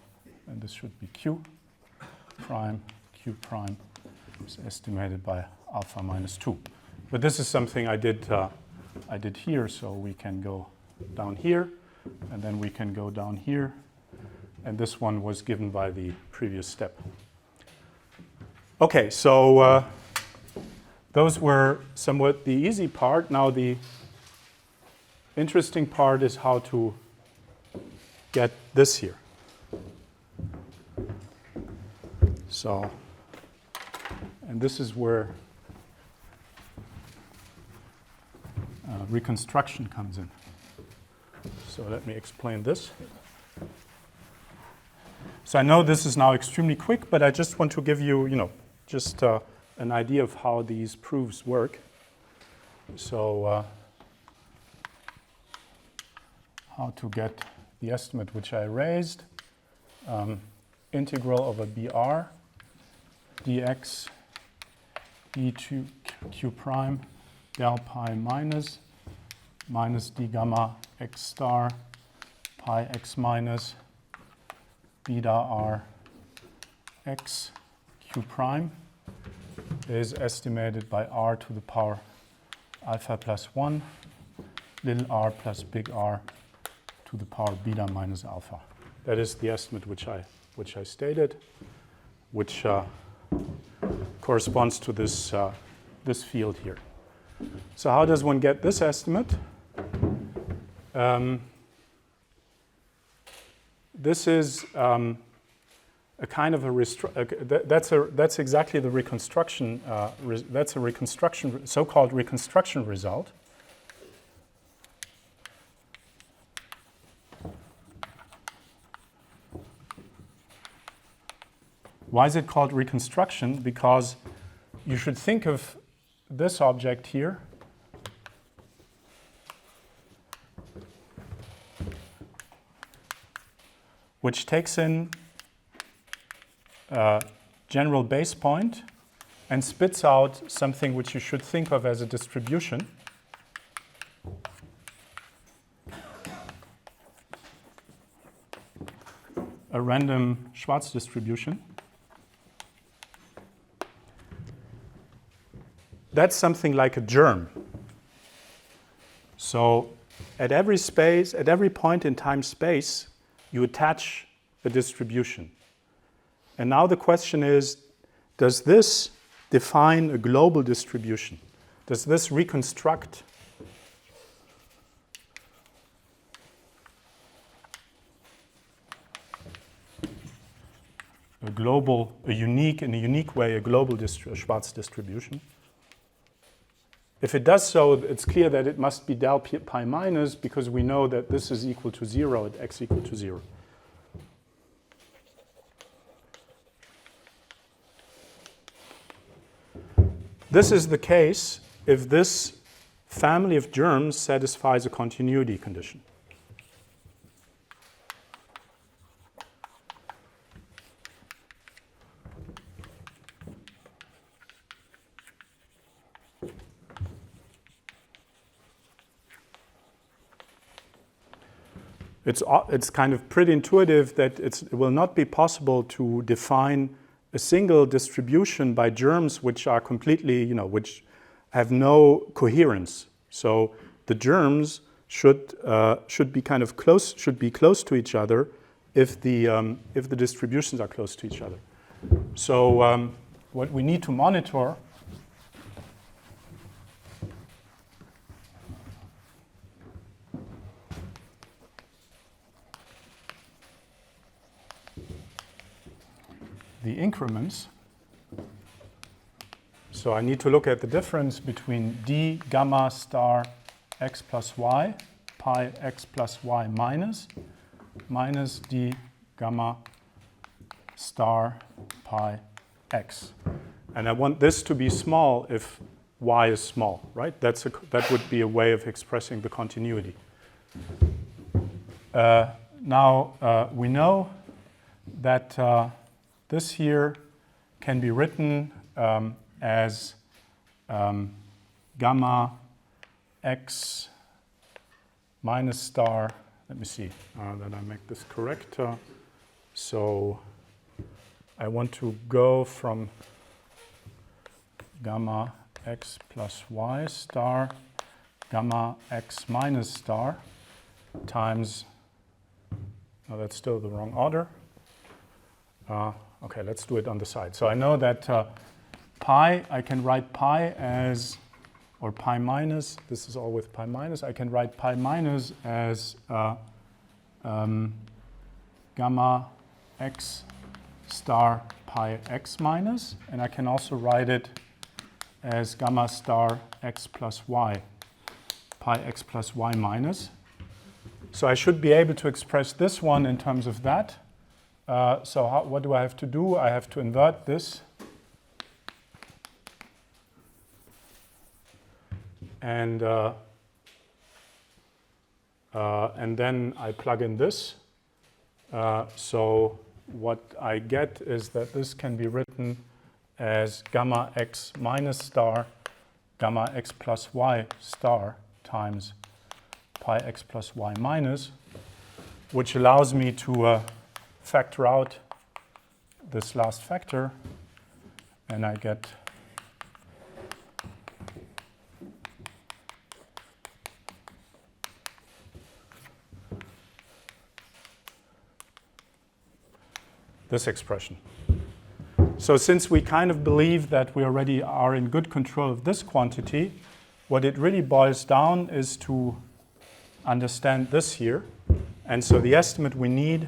and this should be q prime is estimated by alpha minus 2. But this is something I did here, so we can go down here, and then we can go down here, and this one was given by the previous step. Okay, so those were somewhat the easy part. Now the interesting part is how to get this here. So, and this is where reconstruction comes in. So let me explain this. So I know this is now extremely quick, but I just want to give you, just an idea of how these proofs work. So how to get the estimate which I raised. Integral over br dx e to q prime del pi minus d gamma x star pi x minus beta r x q prime is estimated by r to the power alpha plus 1 little r plus big R to the power beta minus alpha. That is the estimate which I stated, which corresponds to this field here. So how does one get this estimate? This is a kind of that's exactly the reconstruction. That's a so-called reconstruction result. Why is it called reconstruction? Because you should think of this object here which takes in general base point and spits out something which you should think of as a distribution. A random Schwarz distribution. That's something like a germ. So at every point in time space, you attach a distribution. And now the question is, does this define a global distribution? Does this reconstruct in a unique way, a global Schwarz distribution? If it does so, it's clear that it must be del pi minus, because we know that this is equal to 0 at x equal to 0. This is the case if this family of germs satisfies a continuity condition. It's kind of pretty intuitive that it will not be possible to define a single distribution by germs which are completely, which have no coherence. So the germs should be kind of close, should be close to each other if the distributions are close to each other. So what we need to monitor the increments. So I need to look at the difference between d gamma star x plus y pi x plus y minus d gamma star pi x. And I want this to be small if y is small, right? That would be a way of expressing the continuity. Now we know that this here can be written as gamma x minus star. Let me see that I make this correct. So I want to go from gamma x plus y star gamma x minus star times, no, that's still the wrong order. Okay, let's do it on the side. So I know that pi, I can write pi as, or pi minus, this is all with pi minus, I can write pi minus as gamma x star pi x minus, and I can also write it as gamma star x plus y, pi x plus y minus. So I should be able to express this one in terms of that. So what do I have to do? I have to invert this. And then I plug in this. So what I get is that this can be written as gamma x minus star gamma x plus y star times pi x plus y minus, which allows me to factor out this last factor, and I get this expression. So since we kind of believe that we already are in good control of this quantity, what it really boils down is to understand this here. And so the estimate we need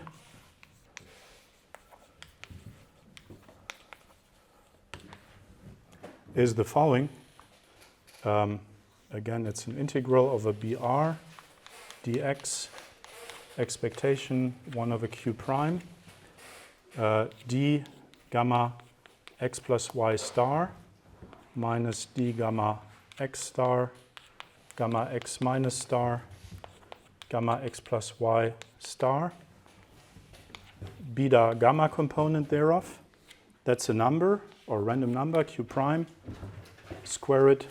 is the following. Again, it's an integral over br dx expectation 1 over q prime d gamma x plus y star minus d gamma x star gamma x minus star gamma x plus y star beta gamma component thereof. That's a number or random number q prime. Square it,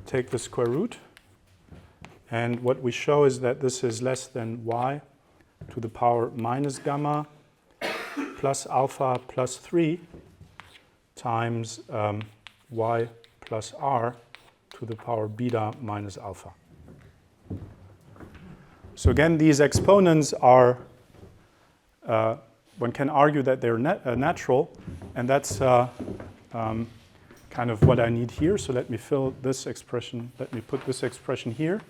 take the square root, and what we show is that this is less than y to the power minus gamma plus alpha plus 3 times y plus r to the power beta minus alpha. So again, these exponents are, one can argue that they're natural, and that's kind of what I need here. So let me fill this expression, let me put this expression here.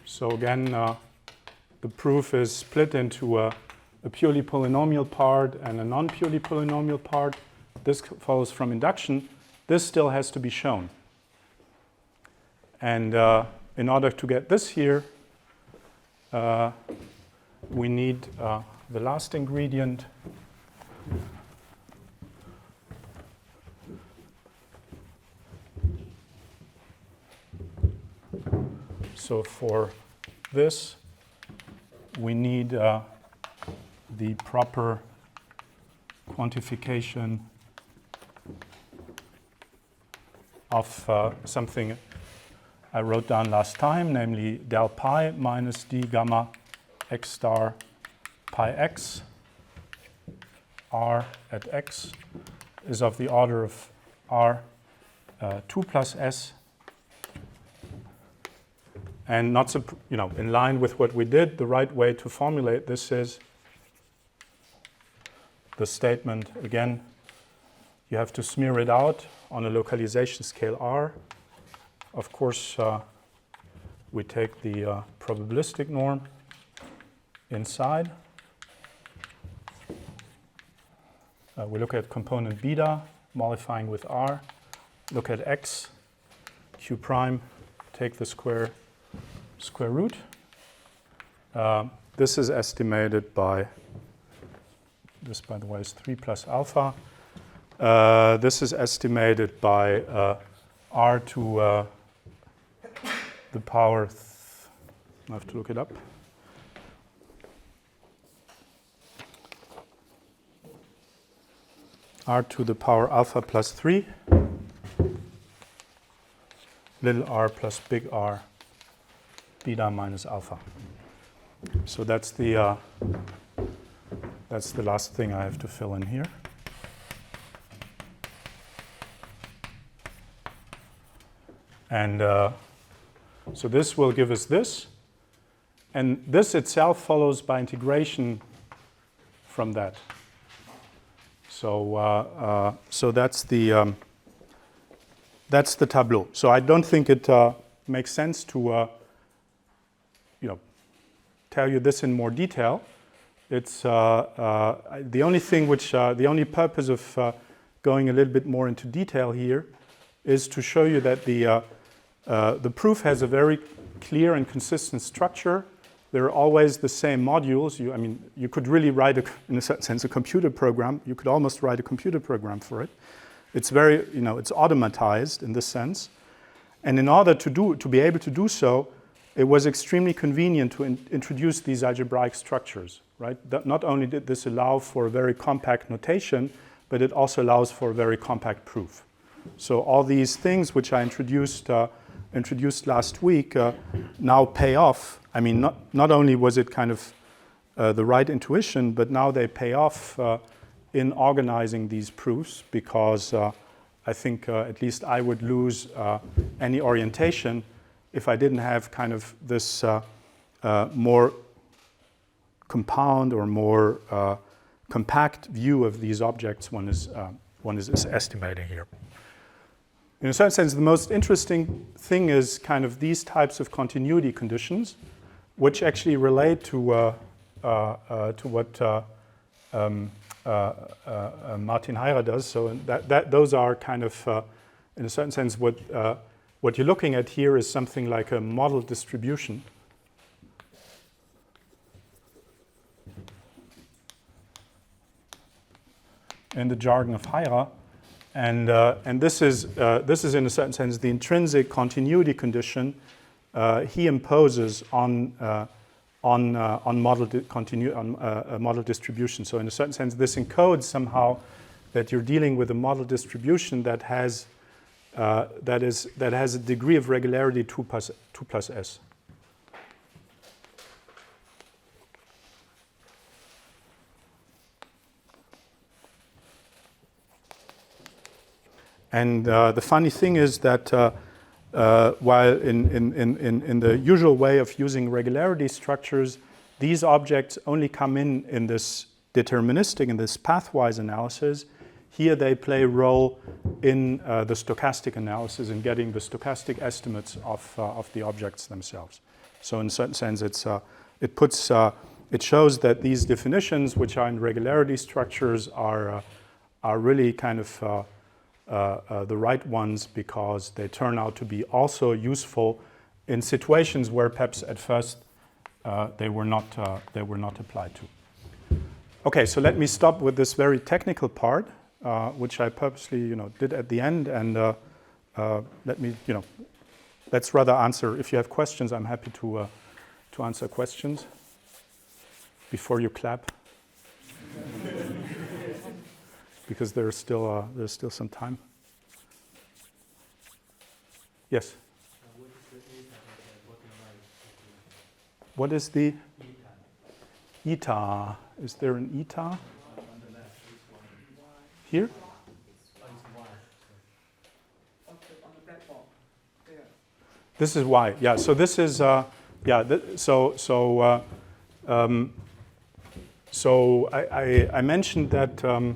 So again, the proof is split into a purely polynomial part and a non-purely polynomial part. This follows from induction. This still has to be shown. And in order to get this here, we need the last ingredient. So for this, we need the proper quantification of something I wrote down last time, namely del pi minus d gamma x star pi x. R at x is of the order of r 2 plus s. And not, in line with what we did, the right way to formulate this is the statement, again, you have to smear it out on a localization scale r. Of course, we take the probabilistic norm inside. We look at component beta, mollifying with r. Look at x, q prime, take the square root. This is estimated by, this by the way is 3 plus alpha. This is estimated by r to the power I have to look it up. R to the power alpha plus 3, little r plus big R, beta minus alpha. So that's the last thing I have to fill in here. And so this will give us this. And this itself follows by integration from that. So so that's the tableau. So I don't think it makes sense to tell you this in more detail. It's the only thing which the only purpose of going a little bit more into detail here is to show you that the proof has a very clear and consistent structure. There are always the same modules. You could really write, in a certain sense, a computer program. You could almost write a computer program for it. It's very, it's automatized in this sense. And in order to be able to do so, it was extremely convenient to introduce these algebraic structures, right? Not only did this allow for a very compact notation, but it also allows for a very compact proof. So all these things which I introduced last week now pay off. I mean, not only was it kind of the right intuition, but now they pay off in organizing these proofs, because I think at least I would lose any orientation if I didn't have kind of this more compound or more compact view of these objects one is estimating here. In a certain sense, the most interesting thing is kind of these types of continuity conditions, which actually relate to what Martin Heyer does. So those are kind of, in a certain sense, what you're looking at here is something like a model distribution. In the jargon of Heyer. And this is in a certain sense the intrinsic continuity condition he imposes on model distribution. So in a certain sense, this encodes somehow that you're dealing with a model distribution that has a degree of regularity 2 plus s. And the funny thing is that while in the usual way of using regularity structures, these objects only come in this deterministic, in this pathwise analysis. Here they play a role in the stochastic analysis, in getting the stochastic estimates of the objects themselves. So in a certain sense, it shows that these definitions, which are in regularity structures, are really kind of the right ones, because they turn out to be also useful in situations where perhaps at first they were not applied to. Okay, so let me stop with this very technical part, which I purposely did at the end, and let's rather answer. If you have questions, I'm happy to answer questions before you clap. Because there's still some time. Yes. What is the eta? Is there an eta? Here? On the platform, there. This is y. Yeah. So this is So I mentioned that.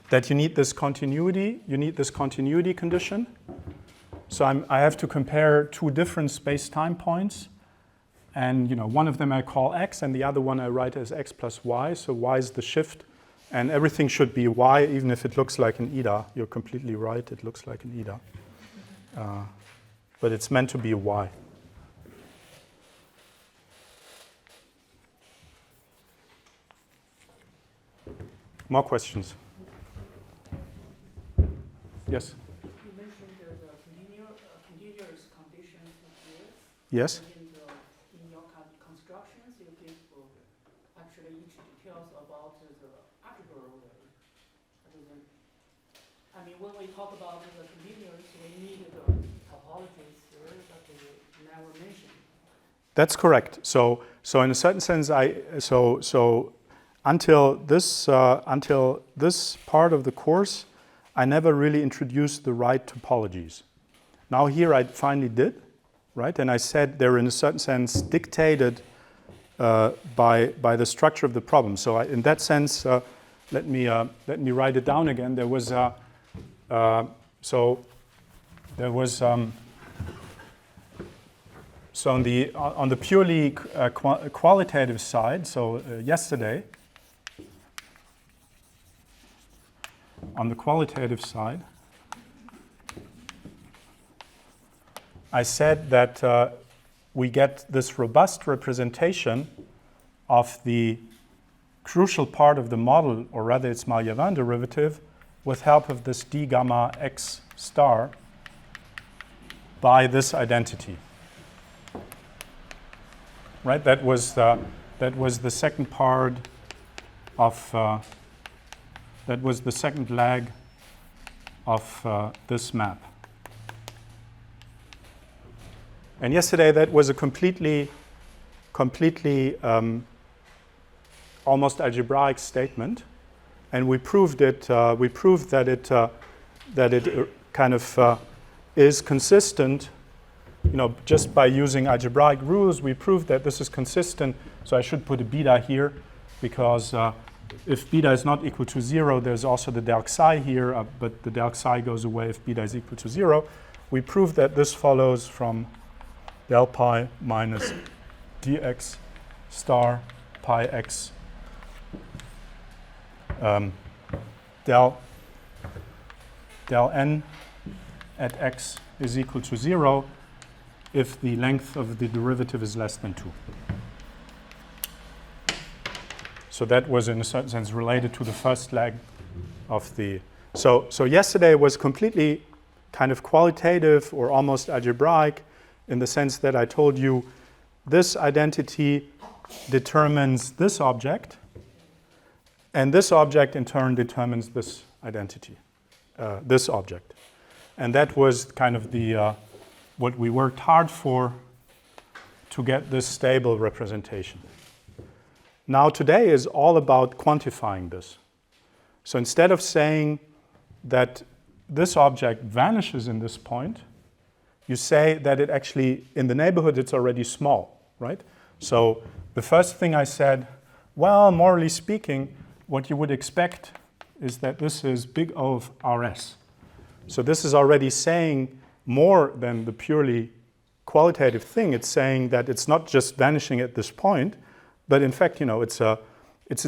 That you need this continuity. You need this continuity condition. So I have to compare two different space-time points, and one of them I call x, and the other one I write as x plus y. So y is the shift, and everything should be y, even if it looks like an eta. You're completely right. It looks like an eta, but it's meant to be a y. More questions? Yes. You mentioned the continuous conditions here. Yes. In the I mean, when we talk about the continuous, we need the topologies here that we never mentioned. That's correct. So in a certain sense, until this part of the course, I never really introduced the right topologies. Now here I finally did, right? And I said they're in a certain sense dictated by the structure of the problem. So in that sense, let me write it down again. There was so on the purely qualitative side. So yesterday, on the qualitative side, I said that we get this robust representation of the crucial part of the model, or rather its Malliavin derivative, with help of this d gamma x star by this identity. Right? That was the second part of that was the second leg of this map. And yesterday that was a completely almost algebraic statement, and we proved it. We proved that it kind of is consistent. You know, just by using algebraic rules, we proved that this is consistent. So I should put a beta here, because if beta is not equal to 0, there's also the del psi here, but the del psi goes away if beta is equal to 0. We proved that this follows from del pi minus dx star pi x del n at x is equal to 0 if the length of the derivative is less than 2. So that was in a certain sense related to the first leg of the... So yesterday was completely kind of qualitative or almost algebraic, in the sense that I told you this identity determines this object, and this object in turn determines this identity, this object. And that was kind of the what we worked hard for to get this stable representation. Now today is all about quantifying this. So instead of saying that this object vanishes in this point, you say that it actually, in the neighborhood, it's already small, right? So the first thing I said, well, morally speaking, what you would expect is that this is big O of Rs. So this is already saying more than the purely qualitative thing. It's saying that it's not just vanishing at this point, but in fact, you know, it's a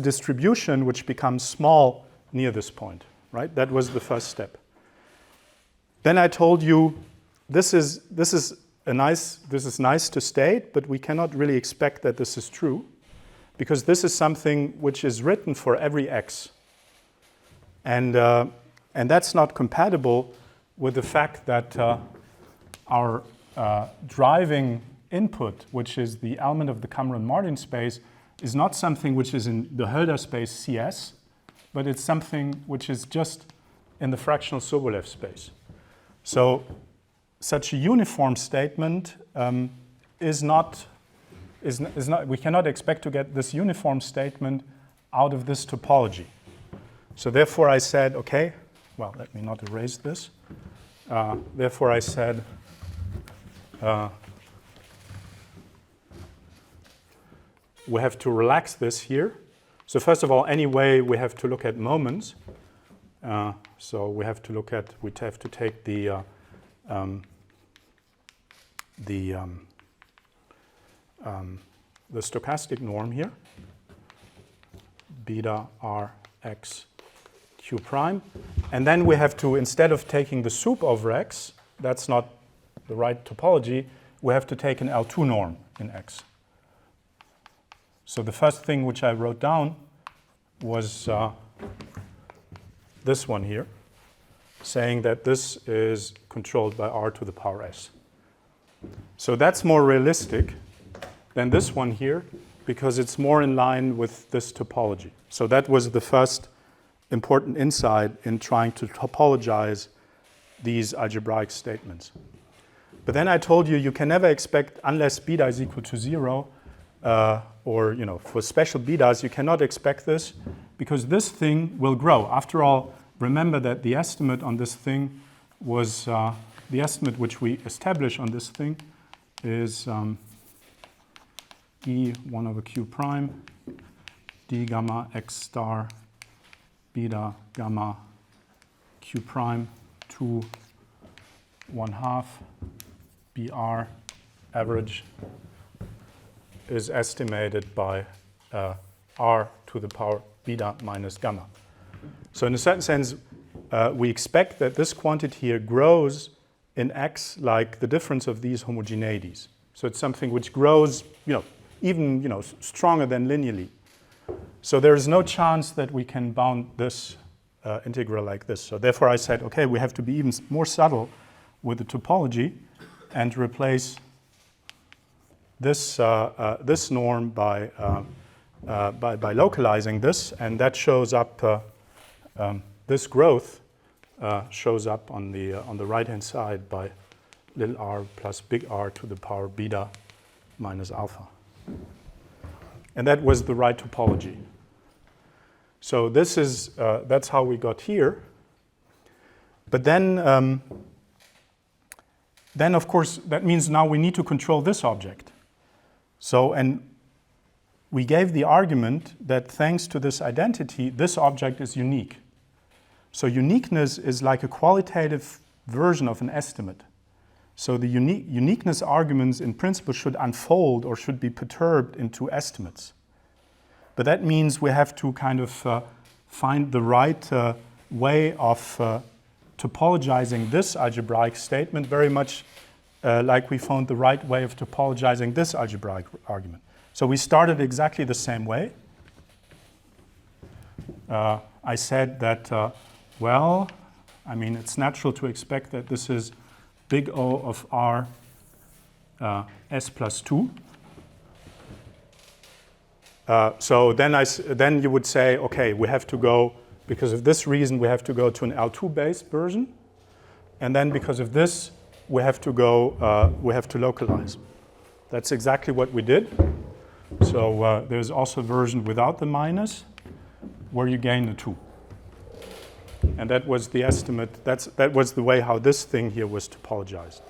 distribution which becomes small near this point, right? That was the first step. Then I told you this is nice to state, but we cannot really expect that this is true, because this is something which is written for every x, and that's not compatible with the fact that our driving input, which is the element of the Cameron-Martin space, is not something which is in the Hölder space CS, but it's something which is just in the fractional Sobolev space. So such a uniform statement is not. We cannot expect to get this uniform statement out of this topology. So therefore I said, okay, well, let me not erase this. Therefore I said, we have to relax this here. So first of all, anyway, we have to look at moments. So we have to take the stochastic norm here, beta r x q prime. And then we have to, instead of taking the sup over x, that's not the right topology, we have to take an L2 norm in x. So the first thing which I wrote down was this one here, saying that this is controlled by r to the power s. So that's more realistic than this one here, because it's more in line with this topology. So that was the first important insight in trying to topologize these algebraic statements. But then I told you can never expect, unless beta is equal to 0, or for special betas, you cannot expect this, because this thing will grow. After all, remember that the estimate on this thing was, the estimate which we establish on this thing is E 1 over q prime d gamma x star beta gamma q prime 2 1/2 BR average is estimated by r to the power beta minus gamma. So in a certain sense, we expect that this quantity here grows in x like the difference of these homogeneities. So it's something which grows, even stronger than linearly. So there is no chance that we can bound this integral like this. So therefore I said, okay, we have to be even more subtle with the topology and replace this this norm by localizing this, and that shows up. This growth shows up on the right-hand side by little r plus big R to the power beta minus alpha, and that was the right topology. So this is that's how we got here. But then of course that means now we need to control this object. So, and we gave the argument that thanks to this identity, this object is unique. So uniqueness is like a qualitative version of an estimate. So the uniqueness arguments in principle should unfold or should be perturbed into estimates. But that means we have to kind of find the right way of topologizing this algebraic statement, very much like we found the right way of topologizing this algebraic argument. So we started exactly the same way. I said that, well, I mean, it's natural to expect that this is big O of R S plus 2. So then you would say, okay, we have to go, because of this reason, we have to go to an L2-based version. And then because of this, we have to go, we have to localize. That's exactly what we did. So there's also a version without the minus, where you gain the 2. And that was the estimate, that was the way how this thing here was topologized.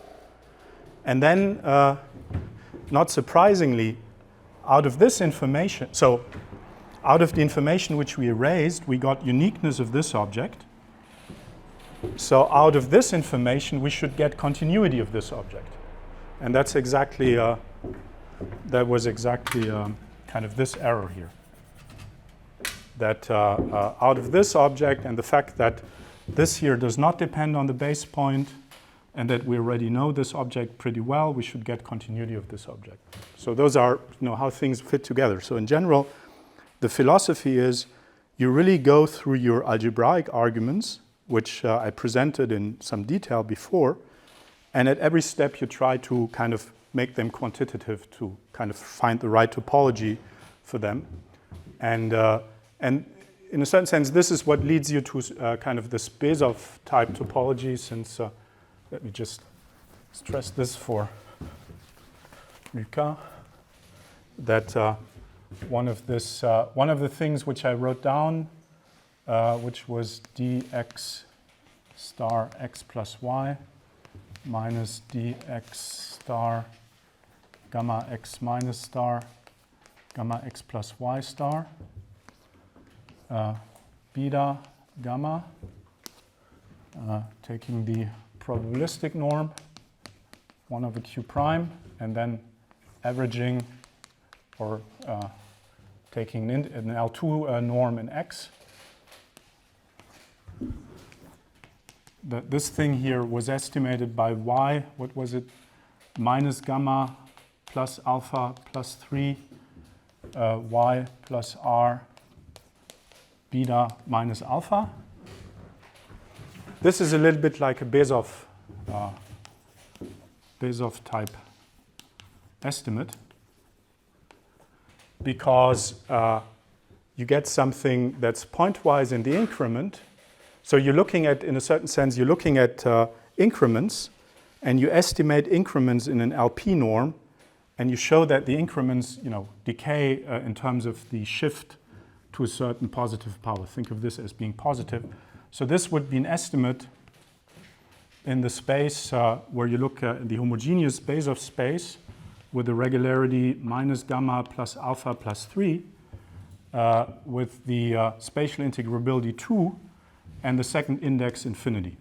And then, not surprisingly, out of this information, so out of the information which we erased, we got uniqueness of this object. So out of this information, we should get continuity of this object. And that's exactly, that was exactly kind of this error here. That out of this object and the fact that this here does not depend on the base point and that we already know this object pretty well, we should get continuity of this object. So those are how things fit together. So in general, the philosophy is you really go through your algebraic arguments, which I presented in some detail before, and at every step you try to kind of make them quantitative to kind of find the right topology for them. And in a certain sense, this is what leads you to kind of this Bezov type topology, since, let me just stress this for Luca, that one of the things which I wrote down, which was dx star x plus y minus dx star gamma x minus star gamma x plus y star beta gamma, taking the probabilistic norm 1 over q prime, and then averaging or taking an L2 norm in x. This thing here was estimated by y, what was it? Minus gamma plus alpha plus 3 y plus r beta minus alpha. This is a little bit like a Bezov type estimate, because you get something that's pointwise in the increment. So you're looking at, in a certain sense, you're looking at increments, and you estimate increments in an LP norm, and you show that the increments, decay in terms of the shift to a certain positive power. Think of this as being positive. So this would be an estimate in the space where you look at the homogeneous Bezoff space with the regularity minus gamma plus alpha plus 3 with the spatial integrability 2 and the second index infinity.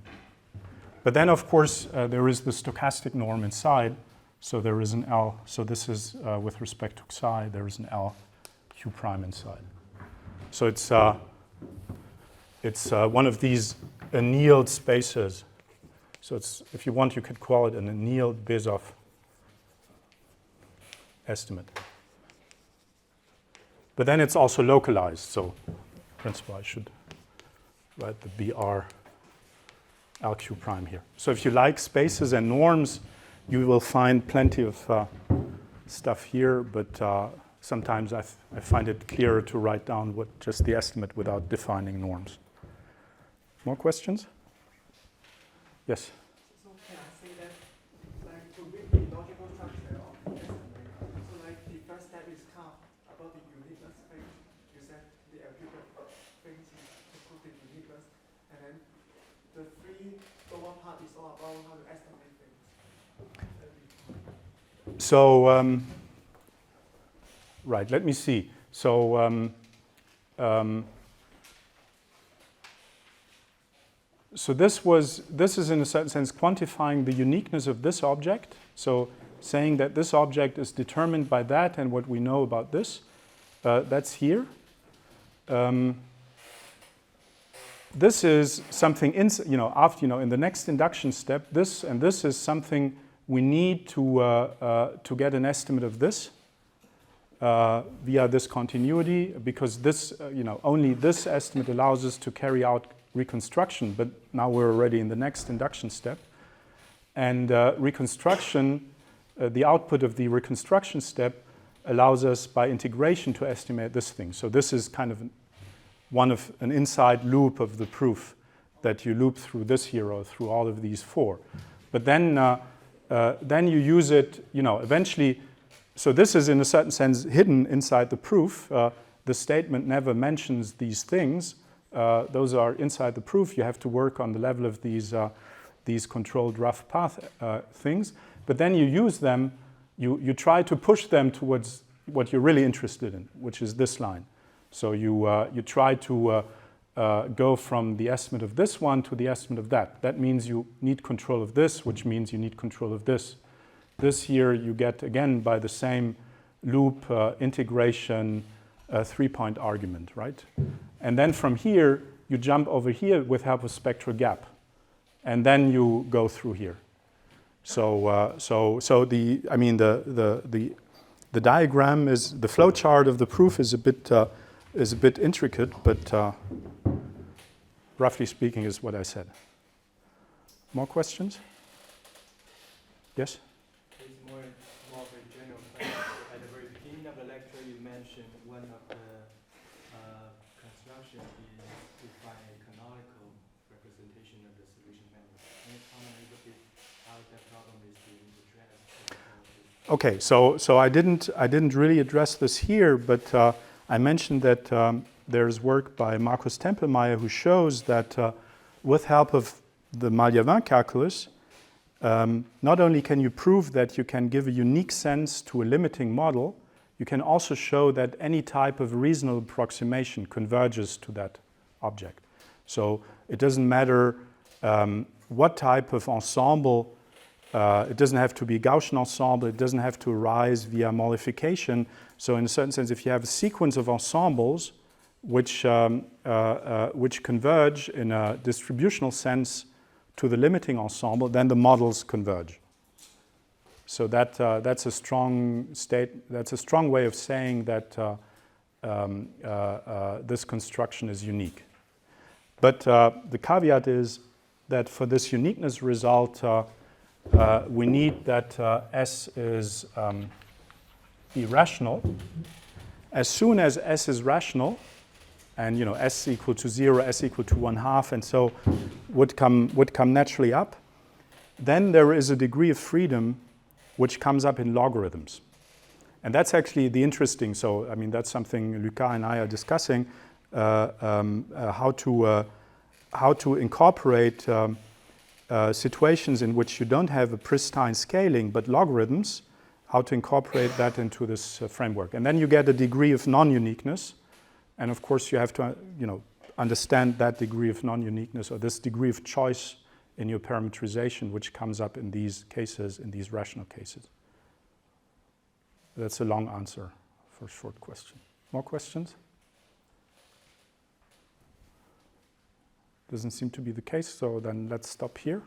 But then, of course, there is the stochastic norm inside. So there is an L. So this is with respect to psi, there is an L Q prime inside. So it's one of these annealed spaces. So it's, if you want, you could call it an annealed Bezoff estimate. But then it's also localized. So in principle, I should write the BR LQ prime here. So if you like spaces and norms, you will find plenty of stuff here, but sometimes I find it clearer to write down just the estimate without defining norms. More questions? Yes? So can I say that, like, to read the logical structure of the estimate, so like the first step is count about the uniqueness thing. You said the algebra things to prove the uniqueness, and then the three lower part is all about how to estimate things. So, right, let me see. So, so this is in a certain sense quantifying the uniqueness of this object. So saying that this object is determined by that and what we know about this, that's here. This is something, after, in the next induction step, this is something we need to get an estimate of this via this continuity, because this, only this estimate allows us to carry out reconstruction, but now we're already in the next induction step. And reconstruction, the output of the reconstruction step allows us by integration to estimate this thing. So this is kind of one of an inside loop of the proof that you loop through this here or through all of these four. But then you use it, eventually. So this is in a certain sense hidden inside the proof. The statement never mentions these things. Those are inside the proof. You have to work on the level of these controlled rough path things. But then you use them, you try to push them towards what you're really interested in, which is this line. So you try to go from the estimate of this one to the estimate of that. That means you need control of this, which means you need control of this. This here you get, again, by the same loop integration 3-point argument, right? And then from here, you jump over here with help of spectral gap. And then you go through here. So the diagram is, the flow chart of the proof is a bit intricate, but roughly speaking is what I said. More questions? Yes? It's more of a general question. At the very beginning of the lecture, you mentioned one of the construction is to find a canonical representation of the solution member. Can you comment a little bit how that problem is being addressed? Okay, so I didn't really address this here, but I mentioned that there's work by Markus Tempelmeier who shows that with help of the Malliavin calculus, not only can you prove that you can give a unique sense to a limiting model, you can also show that any type of reasonable approximation converges to that object. So it doesn't matter what type of ensemble, it doesn't have to be a Gaussian ensemble, it doesn't have to arise via mollification. So in a certain sense, if you have a sequence of ensembles which converge in a distributional sense to the limiting ensemble, then the models converge. So that's a strong way of saying that this construction is unique. But the caveat is that for this uniqueness result, we need that S is irrational. As soon as S is rational, and s equal to 0, s equal to 1/2, and so would come naturally up. Then there is a degree of freedom which comes up in logarithms. And that's actually the interesting, so I mean that's something Lucas and I are discussing, how to incorporate situations in which you don't have a pristine scaling but logarithms, how to incorporate that into this framework. And then you get a degree of non-uniqueness, and of course you have to understand that degree of non-uniqueness or this degree of choice in your parameterization which comes up in these cases, in these rational cases. That's a long answer for a short question. More questions? Doesn't seem to be the case, so then let's stop here.